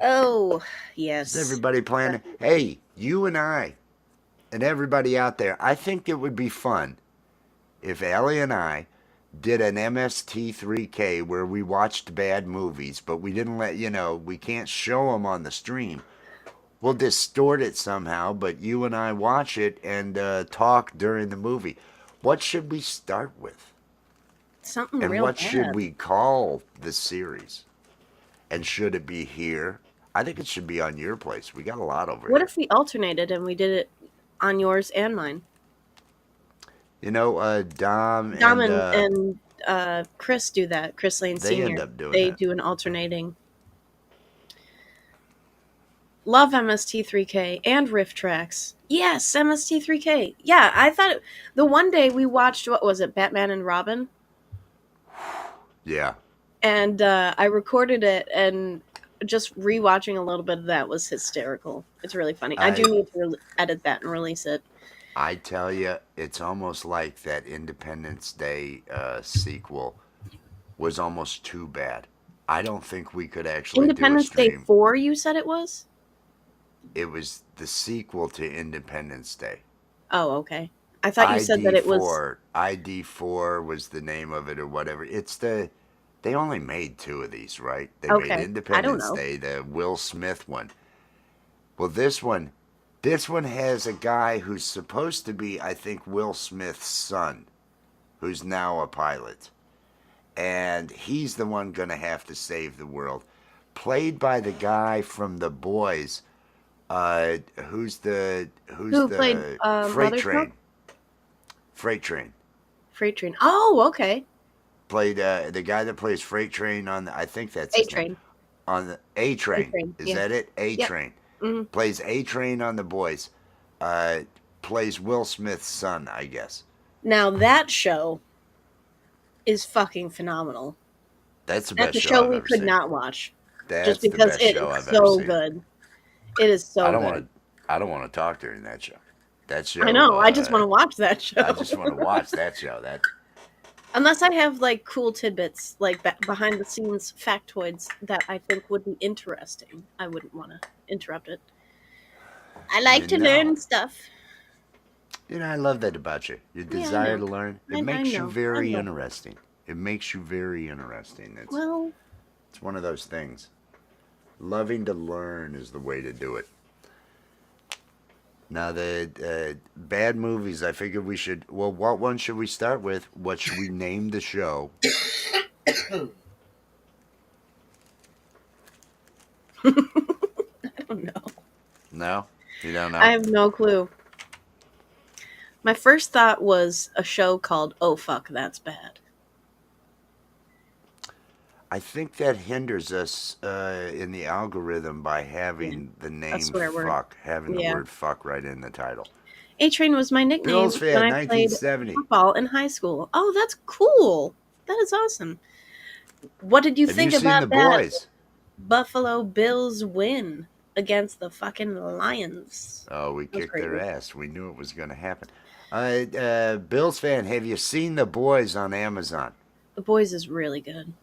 Oh, Is yes. everybody planning? Hey, you and I and everybody out there, I think it would be fun if Allie and I did an MST3K where we watched bad movies, but we didn't we can't show them on the stream. We'll distort it somehow, but you and I watch it and talk during the movie. What should we start with? Something And real what should bad. we call the series? And should it be here? I think it should be on your place. We got a lot over What here. if we alternated and we did it on yours and mine? You know, Dom Dom and and Chris do that. Chris Lane they end Sr. up doing They that. do an alternating. Love MST3K and Riff Tracks. Yes, MST3K. Yeah, I thought the one day we watched, what was it, Batman and Robin? Yeah. And I recorded it, and just rewatching a little bit of that was hysterical. It's really funny. I do need to edit that and release it. I tell you, it's almost like that Independence Day sequel was almost too bad. I don't think we could actually do a Independence Day stream. 4, you said it was? It was the sequel to Independence Day. Oh, okay. I thought you said that it was. ID4 was the name of it or whatever. They only made 2 of these, right? They Okay. made I don't Independence know. Day, the Will Smith one. Well, this one has a guy who's supposed to be, I think, Will Smith's son, who's now a pilot. And he's the one going to have to save the world. Played by the guy from The Boys, who's the played Freight Mother Train. Smoke? Freight Train. Freight Train. Oh, okay. Played the guy that plays Freight Train on I think that's his A-Train. name. On the A Train. A-Train, Is yeah. that it? A Yep. Train. Mhm. Plays A Train on The Boys. Plays Will Smith's son, I guess. Now that show is fucking phenomenal. That's the That's best a show show I've we ever could seen. not watch. That's Just the because best it show is I've ever so seen. good. It is so good. I don't want to talk during that show. That show. I know. I just want to watch that show. I just want to watch that show. That. Unless I have like cool tidbits, like behind the scenes factoids that I think would be interesting, I wouldn't want to interrupt it. I like to learn stuff. You know, I love that about you. Your desire to learn. It makes you very interesting. It makes you very interesting. It's one of those things. Loving to learn is the way to do it. Now, the bad movies, I figured we should. Well, what one should we start with? What should we name the show? I don't know. No? You don't know? I have no clue. My first thought was a show called Oh Fuck, That's Bad. I think that hinders us in the algorithm by having the name fuck, having the word fuck right in the title. A-Train was my nickname Bills when fan, I played 1970. football in high school. Oh, that's cool. That is awesome. What did you Have you think seen about The that Boys? Buffalo Bills win against the fucking Lions? Oh, we That was kicked their crazy. ass. We knew it was going to happen. Bills fan, have you seen The Boys on Amazon? The Boys is really good.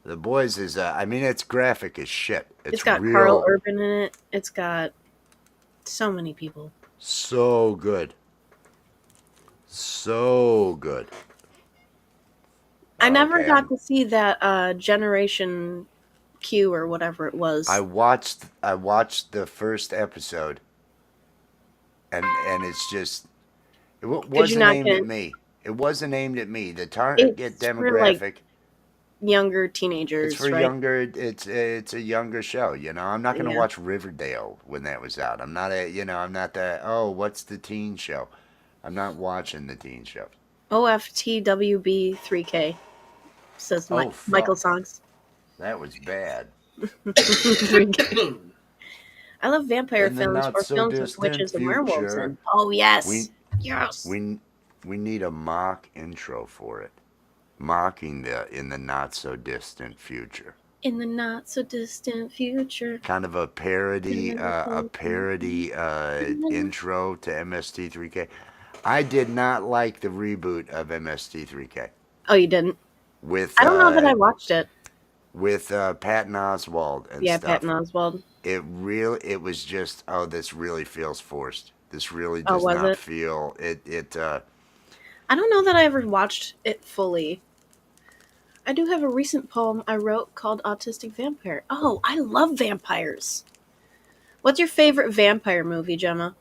The Boys is, I mean, it's graphic as shit. It's It's got Carl real, Urban in it. It's got so many people. so good. So good. I never Okay, got to see that Generation Q or whatever it I was. watched the first episode, and it's just Could you wasn't not aimed get at me. It wasn't aimed at me. The target it's for like demographic. younger It's for teenagers, right? younger. It's a younger show. You know, I'm not gonna Yeah. watch Riverdale when that was out. I'm not a. I'm not that. Oh, what's the teen show? I'm not watching the teen show. OFTWB3K says Oh Michael fuck, Songs. that was bad. 3K. I love vampire In the films not or so films with distant witches and werewolves future, in. Oh yes. we Yes. we we need a mock intro for it, mocking the in the not so distant future. In the not so distant future. Kind of a parody intro to MST3K. I did not like the reboot of MST3K Oh, you didn't? with I don't know that I watched it. Patton Oswalt and Yeah, Patton stuff. Oswald. It was just, oh, this really feels forced. This really Oh, does was not it? feel it. I don't know that I ever watched it fully. I do have a recent poem I wrote called Autistic Vampire. Oh, I love vampires. What's your favorite vampire movie, Gemma?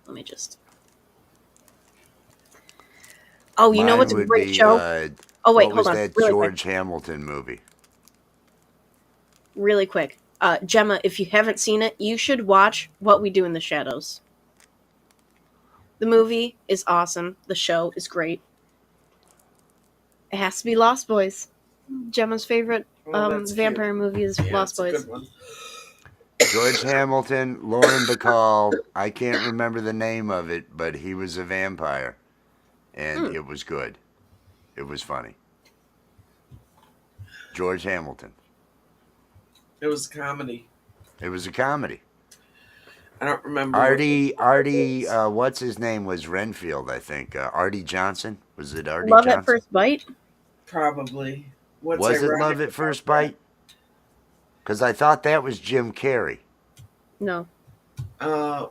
Let me just. Oh, you know Mine what's a would great be show? Oh, wait, what hold was on. that Really quick. George Hamilton movie? Really quick. Gemma, if you haven't seen it, you should watch What We Do in the Shadows. The movie is awesome. The show is great. It has to be Lost Boys. Gemma's favorite Oh, that's vampire cute. movie is Yeah, Lost it's a Boys. good one. George Hamilton, Lauren Bacall. I can't remember the name of it, but he was a vampire, and Mm. it was good. It was funny. George Hamilton. It was a comedy. It was a comedy. I don't remember what the Artie, was. what's his name was Renfield, I think. Artie Johnson. Was it Artie Love at Johnson? First Bite? Probably. What's Was it ironic Love at about First that? Bite? Because I thought that was Jim Carrey. No.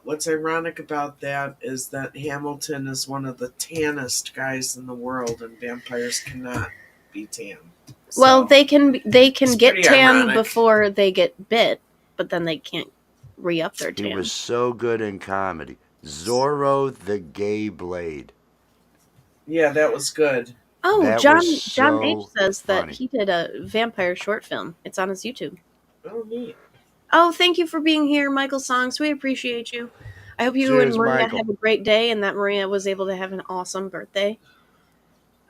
What's ironic about that is that Hamilton is one of the tannest guys in the world, and vampires cannot be tan. Well, So they can it's get pretty tan ironic. before they get bit, but then they can't re-up their He tan. was so good in comedy. Zorro the Gay Blade. Yeah, that was good. Oh, That was John H so says that funny. he did a vampire short film. It's on his YouTube. Oh, neat. Oh, thank you for being here, Michael Songs. We appreciate you. I hope you and Cheers, Maria Michael. have a great day and that Maria was able to have an awesome birthday.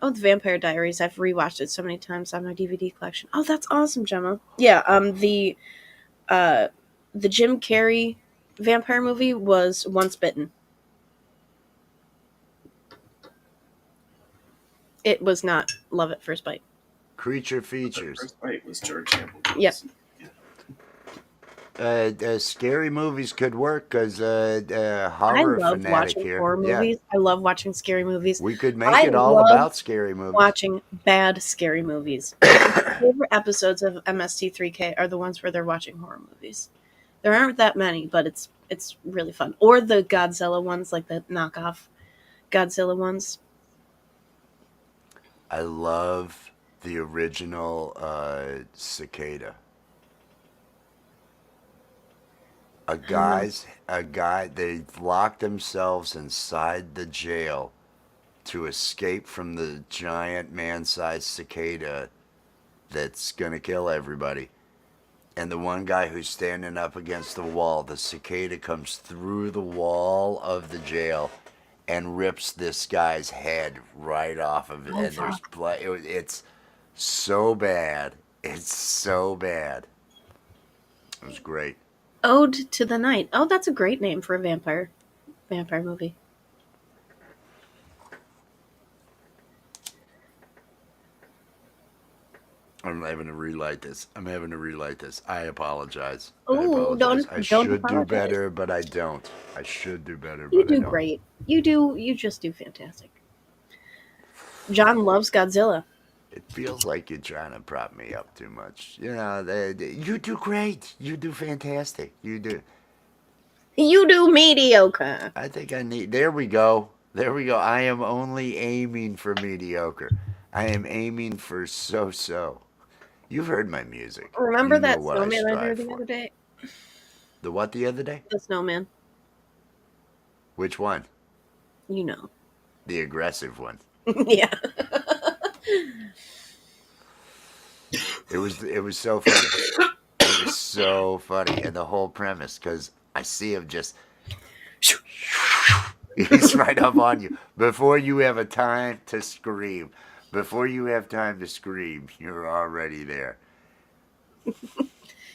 Oh, the Vampire Diaries. I've rewatched it so many times on my DVD collection. Oh, that's awesome, Gemma. Yeah, uh the Jim Carrey vampire movie was Once Bitten. It was not Love at First Bite. Creature The features. first bite was George Hamilton. Yep. Scary movies could work because I horror love fanatic watching here. horror Yeah, movies. I love watching scary movies. we could make I it all love about scary movies. watching bad scary movies. My favorite episodes of MST3K are the ones where they're watching horror movies. There aren't that many, but it's really fun. Or the Godzilla ones, like the knockoff Godzilla ones. I love the original Cicada. I don't know. They locked themselves inside the jail to escape from the giant man-sized cicada that's gonna kill everybody. And the one guy who's standing up against the wall, the cicada comes through the wall of the jail and rips this guy's head right off of it. Oh And there's fuck. blood. It's so bad. It's so bad. It was great. Ode to the Night. Oh, that's a great name for a vampire. vampire movie? I'm having to relight this. I apologize. Oh, I don't should do apologize. better, but I don't. I should do better, You but I do don't. great. You just do fantastic. John loves Godzilla. It feels like you're trying to prop me up too much. You know, you do great. You do fantastic. You do. You do mediocre. I think I need. There we go. There we go. I am only aiming for mediocre. I am aiming for so. You've heard my music. You Remember know that what I snowman I drew strive the for. other day? The what the other day? The snowman. Which one? You know. The aggressive one. Yeah. It was so funny. It was so funny, and the whole premise because I see him just. He's right up on you before you have a time to scream. Before you have time to scream, you're already there.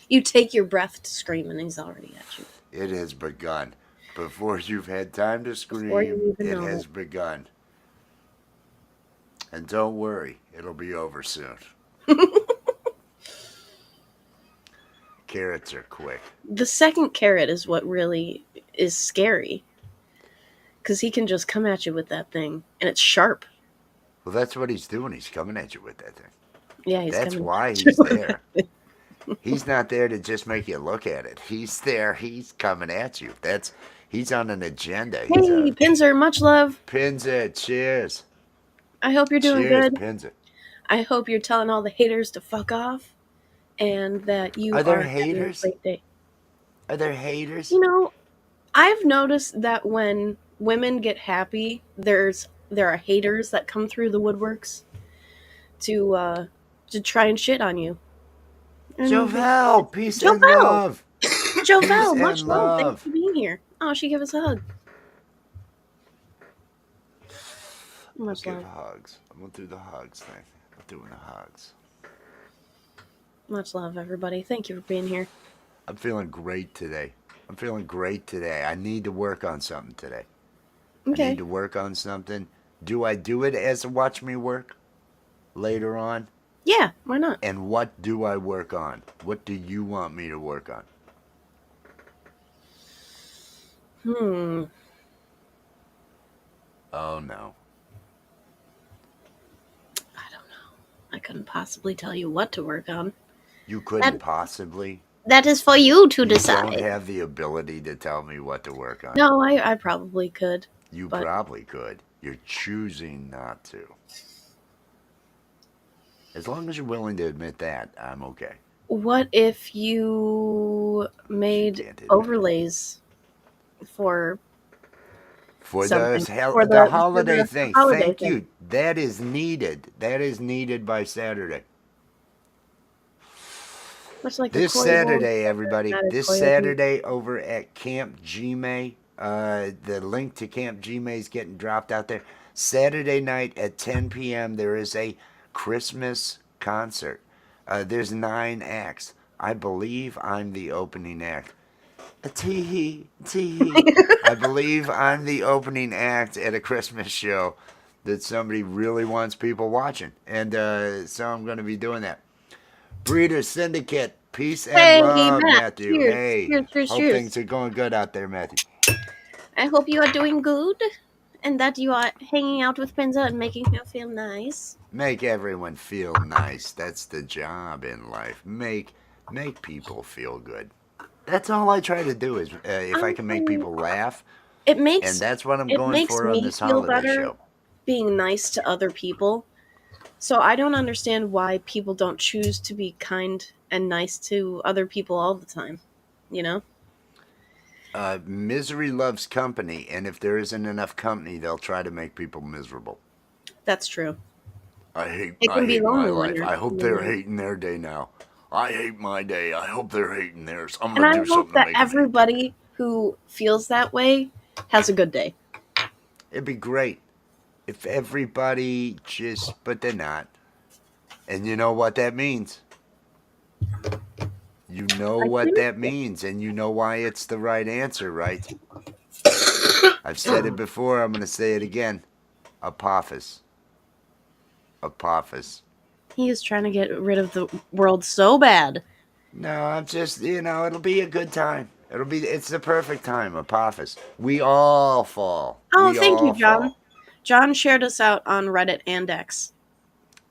You take your breath to scream and he's already at you. It has begun. Before you've had time to Before scream, you even it know has it. begun. And don't worry, it'll be over soon. Carrots are quick. The second carrot is what really is scary. Because he can just come at you with that thing. And it's sharp. Well, that's what he's doing. He's coming at you with that thing. Yeah, he's That's coming why at he's you. there. He's not there to just make you look at it. He's there. He's coming at you. He's on an agenda. He's Hey, a Pinzer, much love. pins it. Cheers. I hope you're doing Cheers, good. pins it. I hope you're telling all the haters to fuck off. And that you Are there are having a haters? great day. Are there haters? You know, I've noticed that when women get happy, there are haters that come through the woodworks to try and shit on you. And Jovel, peace and Jovel, love. Peace Jovel, much and love. Thanks love. for being here. Oh, she gave us a hug. Let's Much give love. hugs. I'm gonna do the hugs thing. I'm doing the hugs. Much love, everybody. Thank you for being here. I'm feeling great today. I need to work on something today. I Okay. need to work on something. Do I do it as a watch me work later on? Yeah, why not? And what do I work on? What do you want me to work on? Oh no. I don't know. I couldn't possibly tell you what to work on. You couldn't possibly. That is for you to You decide. don't have the ability to tell me what to work on. No, I probably could. You but probably could. You're choosing not to. As long as you're willing to admit that, I'm okay. What if you made overlays for something? The holiday thing. holiday Thank thing. you. That is needed. That is needed by Saturday. Much like This a Saturday, everybody. not a This coil. Saturday over at Camp Gmail. The link to Camp Gmail is getting dropped out there. Saturday night at 10 p.m. there is a Christmas concert. There's 9 acts. I believe I'm the opening act. Tee-hee, tee-hee. I believe I'm the opening act at a Christmas show that somebody really wants people watching. And so I'm going to be doing that. Breeder Syndicate, peace and Hey, love, Matt. Matthew. Cheers, Hey, cheers, hope cheers. things are going good out there, Matthew. I hope you are doing good and that you are hanging out with Pinza and making her feel nice. Make everyone feel nice. That's the job in life. Make people feel good. That's all I try to do is if I can make people laugh. It makes And that's what I'm it going makes for me on this feel holiday better show. being nice to other people. So I don't understand why people don't choose to be kind and nice to other people all the time. You know? Misery loves company, and if there isn't enough company, they'll try to make people miserable. That's true. I hate It can be my lonely when life. you're- I hope they're hating their day now. I hate my day. I hope they're hating theirs. I'm And gonna I do hope something to that make them hate everybody who feels that way has a good day. It'd be great if everybody just, but they're not. And you know what that means. You know what that means, and you know why it's the right answer, right? I've said it before. I'm going to say it again. Apophis. Apophis. He is trying to get rid of the world so bad. No, I'm just, it'll be a good time. It's the perfect time. Apophis. We all fall. Oh, We thank you, all John. fall. John shared us out on Reddit and X.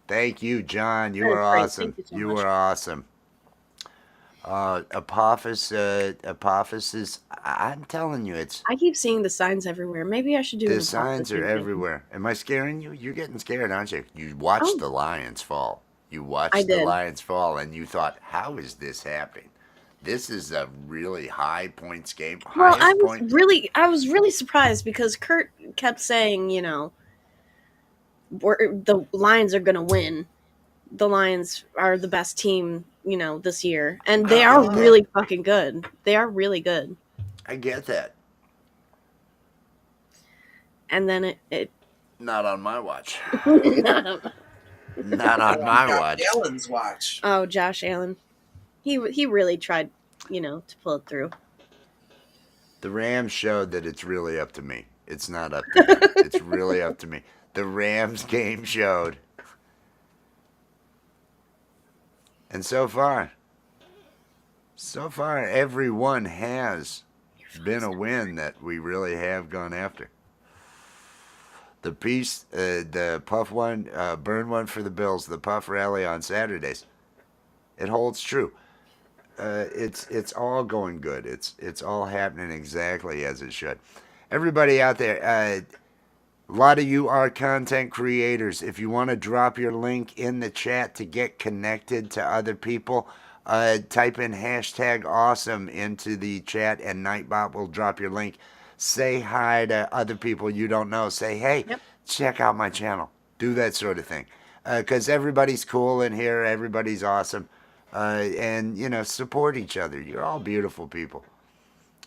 Thank you, John. You That are is great. awesome. Thank you so You much. are awesome. Apophis is, I'm telling you, I keep seeing the signs everywhere. Maybe I should do an the Apophis signs are campaign. everywhere. Am I scaring you? You're getting scared, aren't you? You watched Oh, the lions fall. You I watched the did. lions fall, and you thought, how is this happening? This is a really high points game. Well, Highest point. I was really surprised because Kurt kept saying, the Lions are going to win. The Lions are the best team, this year, and I they are get that. really fucking good. They are really good. I get that. And then it Not on my watch. oh, Not on my Josh watch. Allen's watch. Josh Allen, he really tried, to pull it through. The Rams showed that it's really up to me. It's not up to them. It's really up to me. The Rams game showed. And so far, everyone has been a win that we really have gone after. The puff one, burn one for the Bills, the puff rally on Saturdays. It holds true. It's all going good. It's all happening exactly as it should. Everybody out there, a lot of you are content creators. If you want to drop your link in the chat to get connected to other people, type in hashtag awesome into the chat, and Nightbot will drop your link. Say hi to other people you don't know. Say, hey, Yep. check out my channel. Do that sort of thing. Because everybody's cool in here. Everybody's awesome. And, support each other. You're all beautiful people.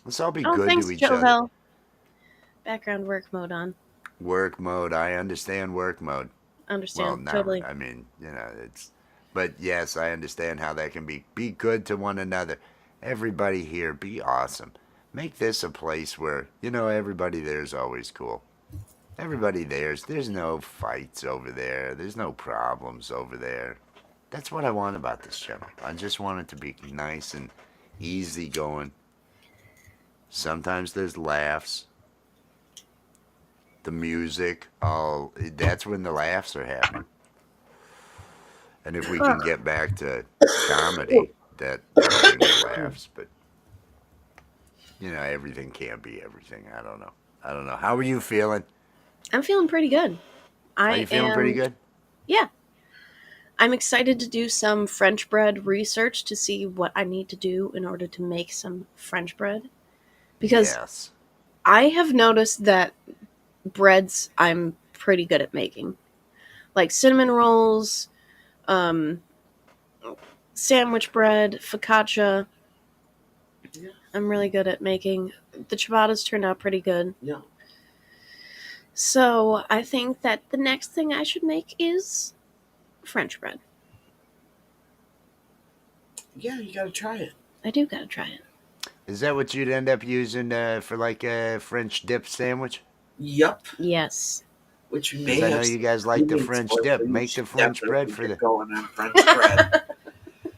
Let's all be Oh, good thanks, to each other. Jovel. Background work mode on. Work mode. I understand work mode. Well, Understand not. totally. I mean, it's. But yes, I understand how that can be. Be good to one another. Everybody here, be awesome. Make this a place where everybody there is always cool. Everybody there's no fights over there. There's no problems over there. That's what I want about this channel. I just want it to be nice and easy going. Sometimes there's laughs. The music, that's when the laughs are happening. And if we can get back to comedy, that'll bring the laughs. But everything can't be everything. I don't know. How are you feeling? I'm feeling pretty good. Are you feeling pretty good? Yeah. I'm excited to do some French bread research to see what I need to do in order to make some French bread. Because yes. I have noticed that breads I'm pretty good at making. Like cinnamon rolls, sandwich bread, focaccia. Yeah. I'm really good at making. The ciabattas turned out pretty good. Yeah. So I think that the next thing I should make is French bread. Yeah, you gotta try it. I do gotta try it. Is that what you'd end up using for like a French dip sandwich? Yep. Yes. Which we may Because I have. know you guys like the French dip. Make the French bread for the. Going on French bread.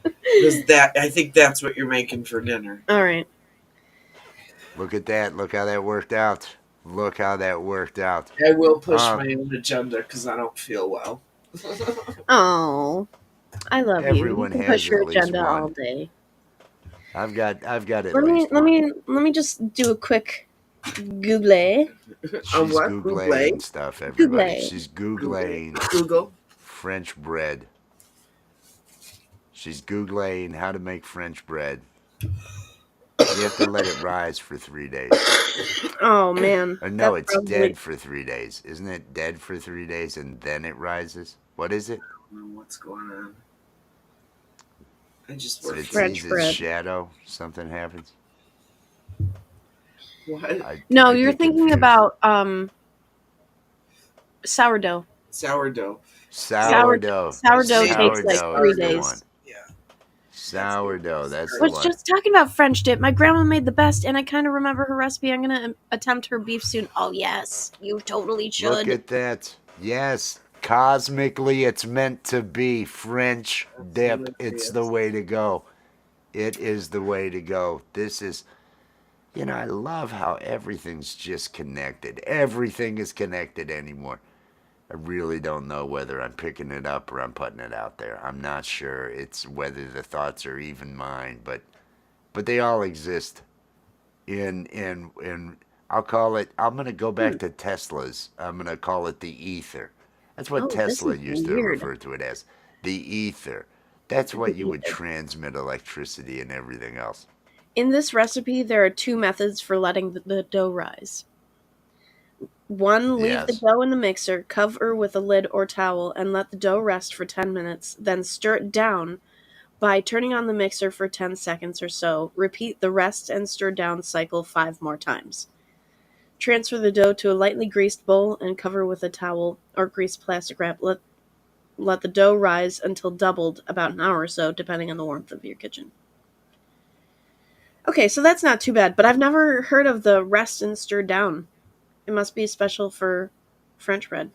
Because I think that's what you're making for dinner. All right. Look at that. Look how that worked out. Look how that worked out. I will push my own agenda because I don't feel well. Oh, I love Everyone you. You can has push your at least agenda one. all day. I've got at Let least one. me just do a quick Google. She's what? Googling stuff, everybody. Google. She's Googling Google. French bread. She's Googling how to make French bread. You have to let it rise for 3 days. Oh man. Or no, it's dead for 3 days. Isn't it dead for 3 days and then it rises? What is it? I don't know what's going on. I just So work it French sees bread. its shadow. Something happens. What? No, I you're get thinking confused. about sourdough. Sourdough. Sourdough. Sourdough takes like Sourdough 3 is the days. one. Yeah. Sourdough, that's I the was one. just talking about French dip. My grandma made the best, and I kind of remember her recipe. I'm gonna attempt her beef soon. Oh yes, you totally Look should. at that. Yes, cosmically it's meant to be French dip. It's the way to go. It is the way to go. This is, I love how everything's just connected. Everything is connected anymore. I really don't know whether I'm picking it up or I'm putting it out there. I'm not sure. It's whether the thoughts are even mine, but they all exist in I'll call it. I'm gonna go Hmm. back to Tesla's. I'm gonna call it the ether. That's what Oh, this Tesla is used to weird. refer to it as, the ether. That's The what you would ether. transmit electricity and everything else. In this recipe, there are two methods for letting the dough rise. One, leave the Yes. dough in the mixer, cover with a lid or towel, and let the dough rest for 10 minutes. Then stir it down by turning on the mixer for 10 seconds or so. Repeat the rest and stir down cycle 5 more times. Transfer the dough to a lightly greased bowl and cover with a towel or greased plastic wrap. Let the dough rise until doubled, about an hour or so, depending on the warmth of your kitchen. Okay, so that's not too bad, but I've never heard of the rest and stir down. It must be special for French bread.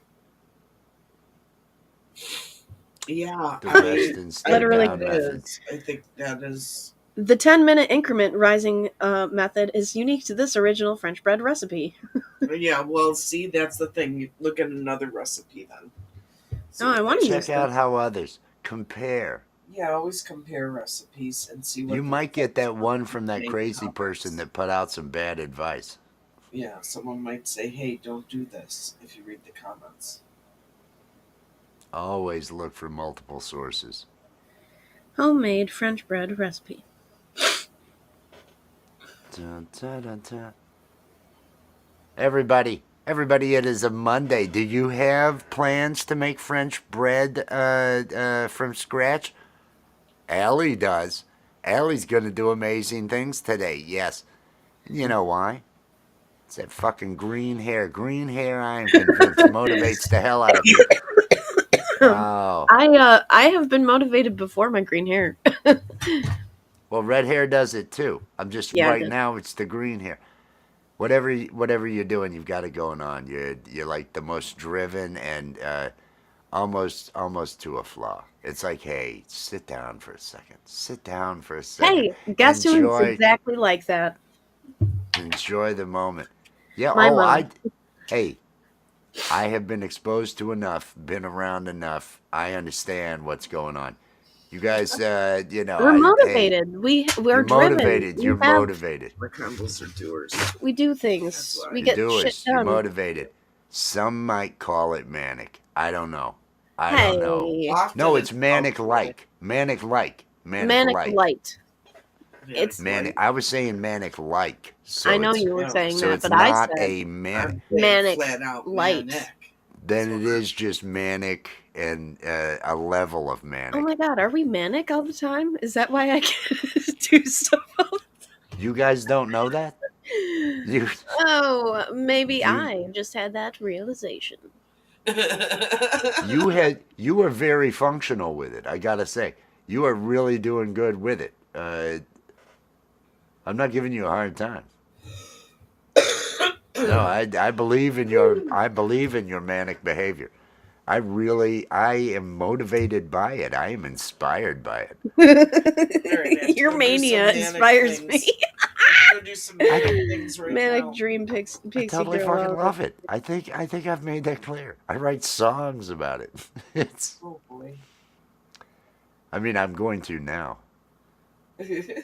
Yeah, The I rest and I stir think Literally, down that method. is. I think that is. the 10-minute increment rising method is unique to this original French bread recipe. Yeah, well, see, that's the thing. You look at another recipe then. See Oh, I what want they to should. use Check out this. how others compare. Yeah, always compare recipes and see You what the might get results that are. one from that Make crazy person comments. that put out some bad advice. Yeah, someone might say, "Hey, don't do this." If you read the comments. Always look for multiple sources. Homemade French bread recipe. Dun, dun, dun, dun. Everybody, it is a Monday. Do you have plans to make French bread from scratch? Allie does. Allie's going to do amazing things today, yes. And you know why? It's that fucking green hair. Green hair, I am convinced, motivates the hell out of people. Oh. I have been motivated before my green hair. Well, red hair does it too. I'm just, Yeah, it right does. now, it's the green hair. Whatever you're doing, you've got it going on. You're like the most driven and almost to a flaw. It's like, hey, sit down for a second. Sit down for a second. Hey, guess who is Enjoy exactly like that? enjoy the moment. Yeah, My oh, mom. hey, I have been exposed to enough, been around enough. I understand what's going on. You guys, We're hey, motivated. We're you're driven. motivated. You're motivated. We're combos are doers. We do That's things. why. We You're get shit doers. You're done. motivated. Some might call it manic. I don't know. I don't know. Hey, Often No, it's it's manic problematic. like. Manic like. Manic manic like. light. It's. Manic. I was saying manic like. I So know it's you were Yeah. saying so that, it's but I not said a I'm manic. saying manic flat out light. manic. Then it is just manic and a level of Oh manic. my god, are we manic all the time? Is that why I can't do stuff all You guys don't know that? the time? You Oh, maybe you I just had that realization. you were very functional with it. I gotta say, you are really doing good with it. I'm not giving you a hard time. No, I believe in your manic behavior. I am motivated by it. I am inspired by it. Alright, I have to Your go do some mania manic inspires me. things. I have to go do some manic I things right Manic now. dream I pixie totally girl. fucking All love it. I think I've made that clear. I write songs about it. It's Oh boy. I mean I'm going to now.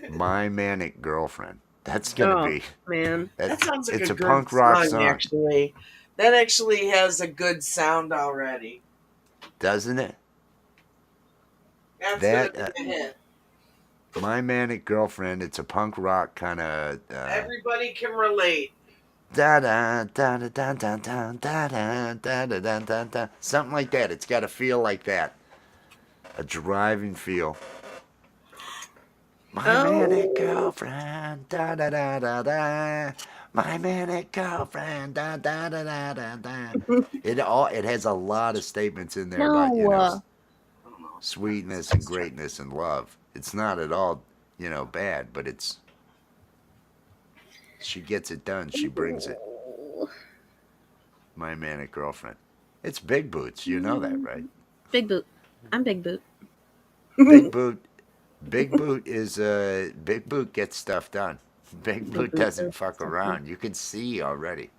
My manic girlfriend. That's gonna Oh be man. That sounds like it's a a good punk rock song, song, actually. That actually has a good sound already. doesn't it? That's That gonna be a hit. my manic girlfriend. It's a punk rock kind of Everybody can relate. da da da da da da da da da da da da da da something like that. It's got to feel like that, a driving feel. My manic Oh girlfriend, da da da da da. My manic girlfriend, da da da da da da. It has a lot of statements in there about no. I don't know. sweetness and greatness and love. It's not at all, bad, but she gets it done. She brings it. Ooh. My manic girlfriend. It's Big Boots. You know that, right? Big boot. I'm big boot. Big Boot. Big Boot is Big Boot gets stuff done. Big Big Boot boot doesn't does fuck something. around. You can see already.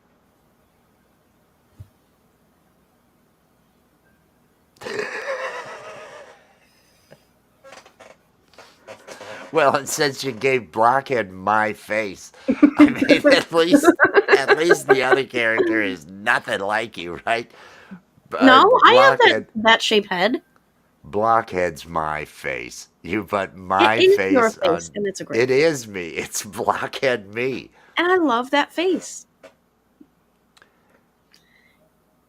Well, and since you gave Blockhead my face, I mean, at least the other character is nothing like you, right? No, I have Blockhead, that shape head. Blockhead's my face. You put It my is your face face, on. and it's a great It face. is me. It's Blockhead me. And I love that face.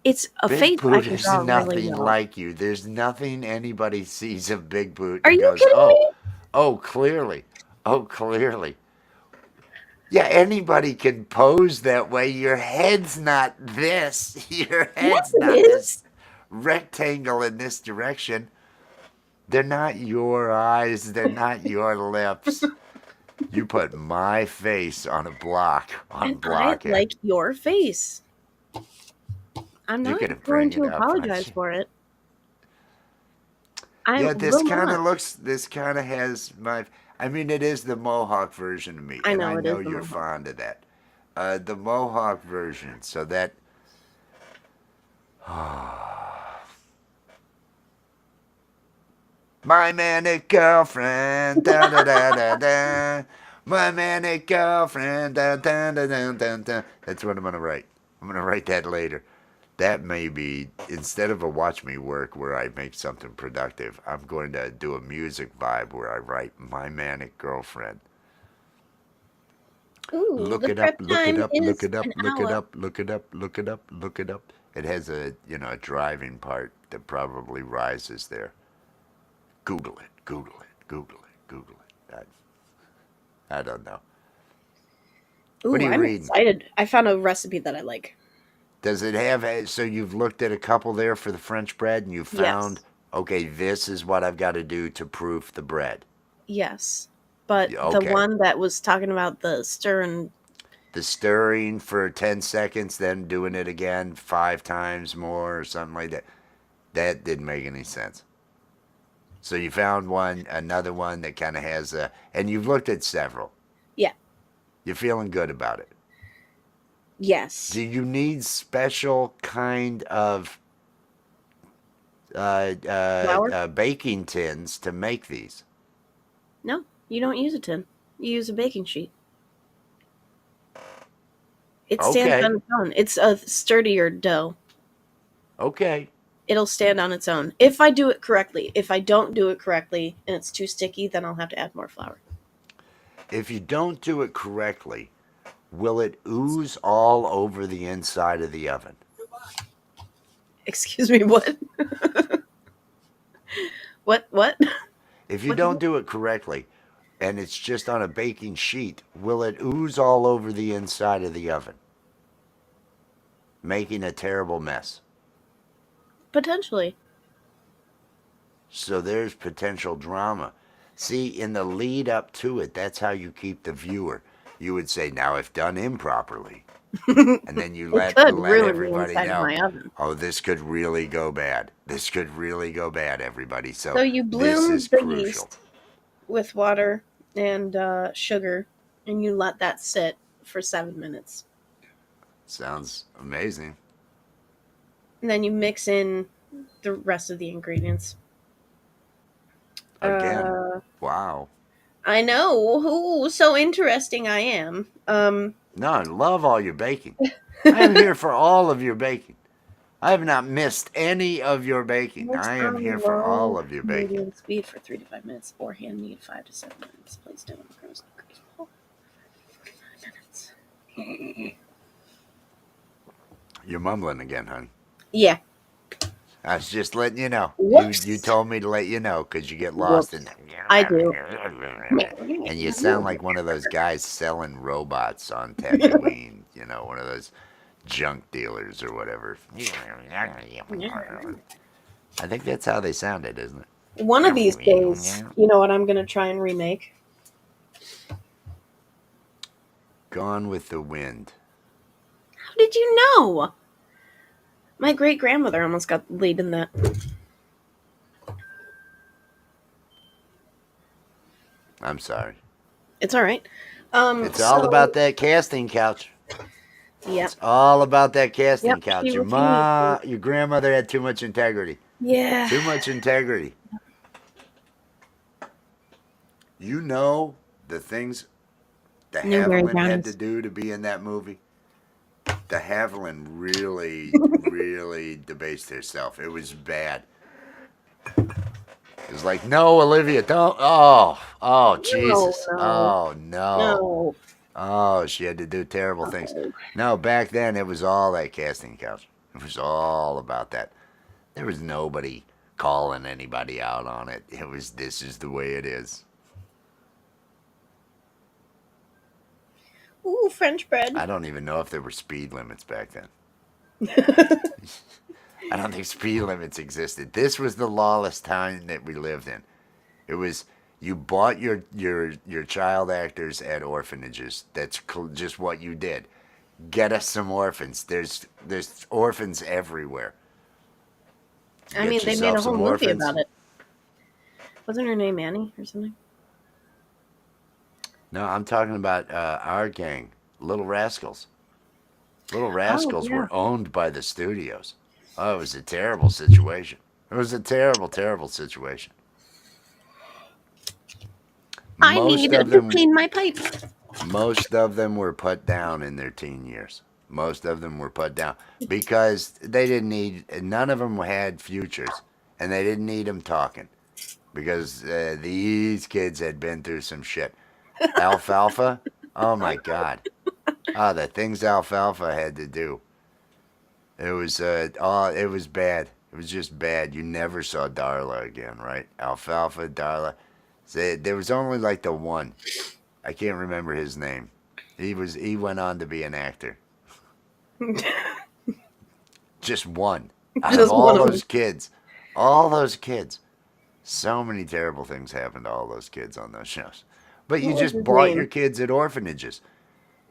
It's a Big face I Boot can is draw really nothing well. like you. There's nothing anybody sees of Big Boot Are and you goes, kidding oh, me? oh, clearly. Oh, clearly. Yeah, anybody can pose that way. Your head's not this. Your Yes, head's it not is. this rectangle in this direction. They're not your eyes. They're not your lips. You put my face on a block, on And I Blockhead. like your face. I'm You not could going bring to it up. apologize for it. I Yeah, will not. this kind of has my, I mean, it is the Mohawk version of me, I and I know it know is the you're mohawk. fond of that. The Mohawk version, so that, my manic girlfriend, da da da da da. My manic girlfriend, da da da da da da. That's what I'm gonna write. I'm gonna write that later. That may be, instead of a watch me work where I make something productive, I'm going to do a music vibe where I write my manic girlfriend. Ooh, Look the it up, prep look it time up, look is it up, an look it hour. up, look it up, look it up, look it up. It has a driving part that probably rises there. Google it, Google it, Google it, Google it. I don't know. What are Ooh, you I'm reading? excited. I found a recipe that I like. Does it have, so you've looked at a couple there for the French bread and you found, Yes. okay, this is what I've got to do to proof the bread. Yes. But Yeah, the okay. one that was talking about the stir and The stirring for 10 seconds, then doing it again 5 times more or something like that. That didn't make any sense. So you found one, another one that kind of has a, and you've looked at several. yeah. You're feeling good about it. Do Yes. you need special kind of Flour? baking tins to make these? No, you don't use a tin. You use a baking sheet. It stands Okay, on its own. It's a sturdier dough. okay. It'll stand on its own. If I do it correctly. If I don't do it correctly and it's too sticky, then I'll have to add more flour. If you don't do it correctly, will it ooze all over the inside of the oven? Excuse me, what? What? If you What did don't you do it correctly and it's just on a baking sheet, will it ooze all over the inside of the oven, making a terrible mess? Potentially. So there's potential drama. See, in the lead up to it, that's how you keep the viewer. You would say, now if done improperly, and then you It let could let ruin the everybody inside of know, my oven. oh, this could really go bad. This could really go bad, everybody. So So you this bloom is the crucial. yeast with water and sugar, and you let that sit for 7 minutes. Sounds amazing. And then you mix in the rest of the ingredients. Again, Uh, wow. I know. Ooh, so interesting I am. No, I love all your baking. I am here for all of your baking. I have not missed any of your baking. Roast I am here on for all low of your baking. medium speed for 3 to 5 minutes, or hand knead 5 to 7 minutes. Place dough on the crust. For 5 minutes. You're mumbling again, honey. Yeah. I was just letting you know. You Whoops. told me to let you know because you get lost in Whoops. I do. and you sound like one of those guys selling robots on Tatooine. One of those junk dealers or whatever. I think that's how they sounded, isn't it? One of these days, you know what I'm going to try and remake? Gone with the Wind. How did you know? My great grandmother almost got the lead in that. I'm sorry. It's all right. It's all about that casting couch. Yeah. It's all about that casting Yep, couch. she Your refused. grandmother had too much integrity. Yeah. Too much integrity. You know the things the Newberry Haviland had to brownies. do to be in that movie? The Haviland really, really debased herself. It was bad. It was like, no, Olivia, don't. Oh, No, Jesus. no, Oh, no. no. Oh, she had to do terrible things. Oh. No, back then it was all that casting couch. It was all about that. There was nobody calling anybody out on it. It was, this is the way it is. Ooh, French bread. I don't even know if there were speed limits back then. I don't think speed limits existed. This was the lawless time that we lived in. It was, you bought your child actors at orphanages. That's just what you did. Get us some orphans. There's orphans everywhere. I mean, Get they made a yourself whole some movie orphans. about it. Wasn't her name Annie or something? No, I'm talking about our gang, Little Rascals. Little Oh, Rascals yeah. were owned by the studios. Oh, it was a terrible situation. It was a terrible, terrible situation. I Most need of to them, clean my pipe. most of them were put down in their teen years. Most of them were put down because they didn't need. None of them had futures, and they didn't need them talking because these kids had been through some shit. Alfalfa. Oh my God. Ah, the things Alfalfa had to do. It was bad. It was just bad. You never saw Darla again, right? Alfalfa, Darla. There was only like the one. I can't remember his name. He went on to be an actor. Just one. Out of Just one all of those them. kids. All those kids. So many terrible things happened to all those kids on those shows. But you What was just his bought your name? kids at orphanages.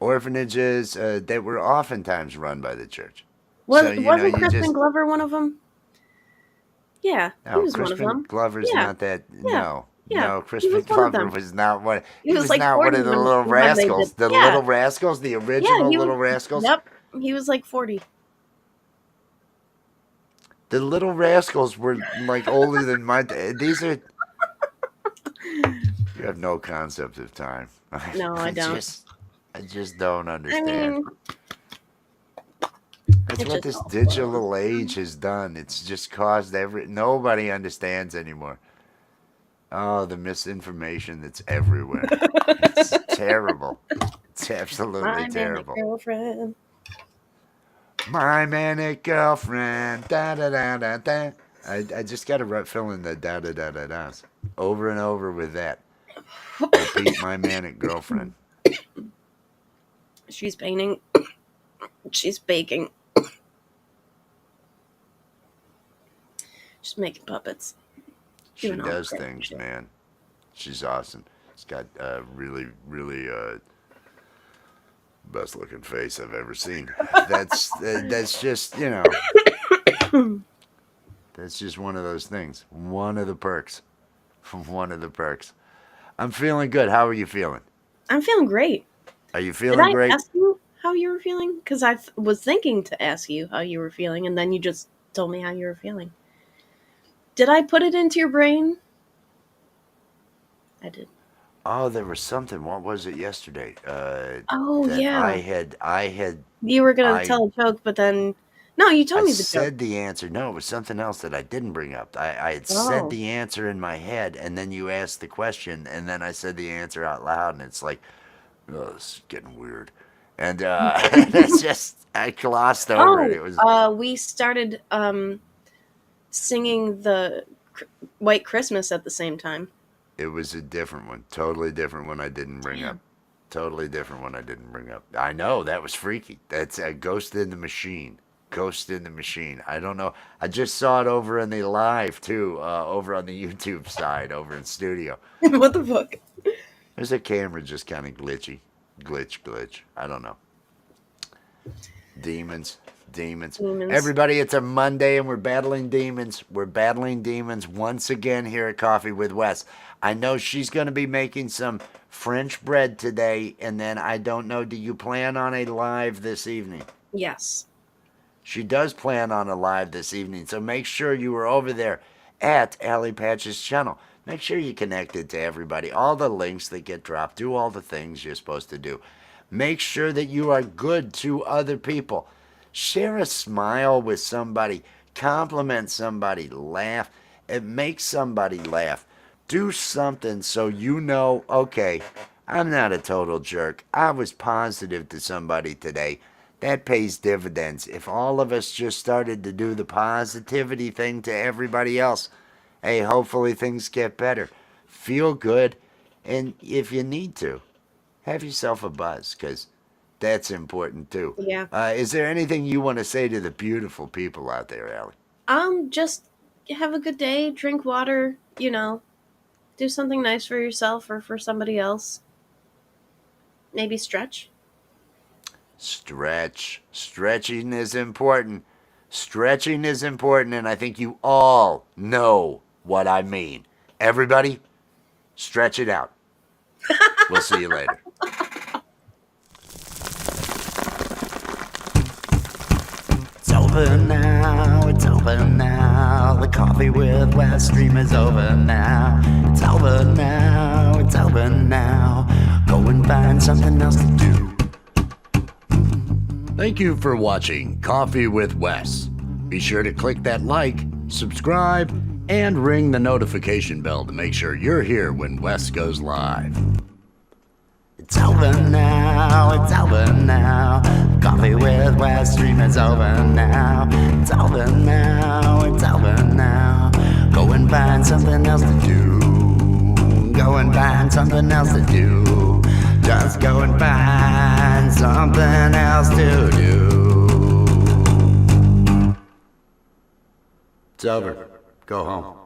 Orphanages that were oftentimes run by the church. So, Wasn't you Crispin just. Glover one of them? Yeah, he No, was one of Crispin them. Glover's Yeah, not that. yeah, No. yeah. No, He Crispin was one of Glover them. was not one. He He was was like not one 40 of the Little when they did. Rascals. The Yeah, Little Rascals, the yeah. original He was. Little Rascals. Yep. He was like 40. The Little Rascals were like older than my. These are. You have no concept of time. No, I don't. I just don't I understand. mean, That's it's what just this all blurry. digital age has done. It's just caused nobody understands anymore. Oh, the misinformation that's everywhere. It's terrible. It's absolutely My manic terrible. girlfriend. My manic girlfriend. Da da da da da. I just got to fill in the da da da da da's over and over with that. Repeat my manic girlfriend. She's painting. She's baking. She's making puppets. She Doing all the does crazy things, shit. man. She's awesome. She's got really, really best looking face I've ever seen. That's just that's just one of those things. One of the perks. One of the perks. I'm feeling good. How are you feeling? I'm feeling great. Are you Did feeling I great? ask you how you were feeling? Because I was thinking to ask you how you were feeling, and then you just told me how you were feeling. Did I put it into your brain? I did. Oh, there was something. What was it yesterday? Oh, That yeah. I had, You were going to I tell a joke, but then. No, you I told me the joke. said the answer. No, it was something else that I didn't bring up. I had said Oh. the answer in my head, and then you asked the question, and then I said the answer out loud, and it's like, oh, this is getting weird. And it's just, I glossed over it. It was, We started singing the White Christmas at the same time. it was a different one. Totally different one I didn't bring up. Totally different one I didn't bring up. I know, that was freaky. That's a Ghost in the Machine. Ghost in the Machine. I don't know. I just saw it over in the live too, over on the YouTube side, over in studio. What the fuck? There's a camera just kind of glitch. I don't know. Demons. Demons. Everybody, it's a Monday and we're battling demons. We're battling demons once again here at Coffee with Wes. I know she's going to be making some French bread today, and then I don't know, do you plan on a live this evening? Yes. She does plan on a live this evening, so make sure you are over there at Allie Patch's channel. Make sure you connected to everybody. All the links that get dropped. Do all the things you're supposed to do. Make sure that you are good to other people. Share a smile with somebody. Compliment somebody. Laugh. It makes somebody laugh. Do something so you know, okay, I'm not a total jerk. I was positive to somebody today. That pays dividends. If all of us just started to do the positivity thing to everybody else, hey, hopefully things get better. Feel good. And if you need to, have yourself a buzz, because that's important too. Yeah. Is there anything you want to say to the beautiful people out there, Allie? Just have a good day, drink water, do something nice for yourself or for somebody else. Maybe stretch. Stretching is important. Stretching is important, and I think you all know what I mean. Everybody, stretch it out. We'll see you later. It's over now, it's over now. The Coffee with Wes stream is over now. It's over now, it's over now. Go and find something else to do. Thank you for watching Coffee with Wes. Be sure to click that like, subscribe, and ring the notification bell to make sure you're here when Wes goes live. It's over now, it's over now. Coffee with Wes stream is over now. It's over now, it's over now. Go and find something else to do. Go and find something else to do. Just go and find something else to do. It's over. Go home.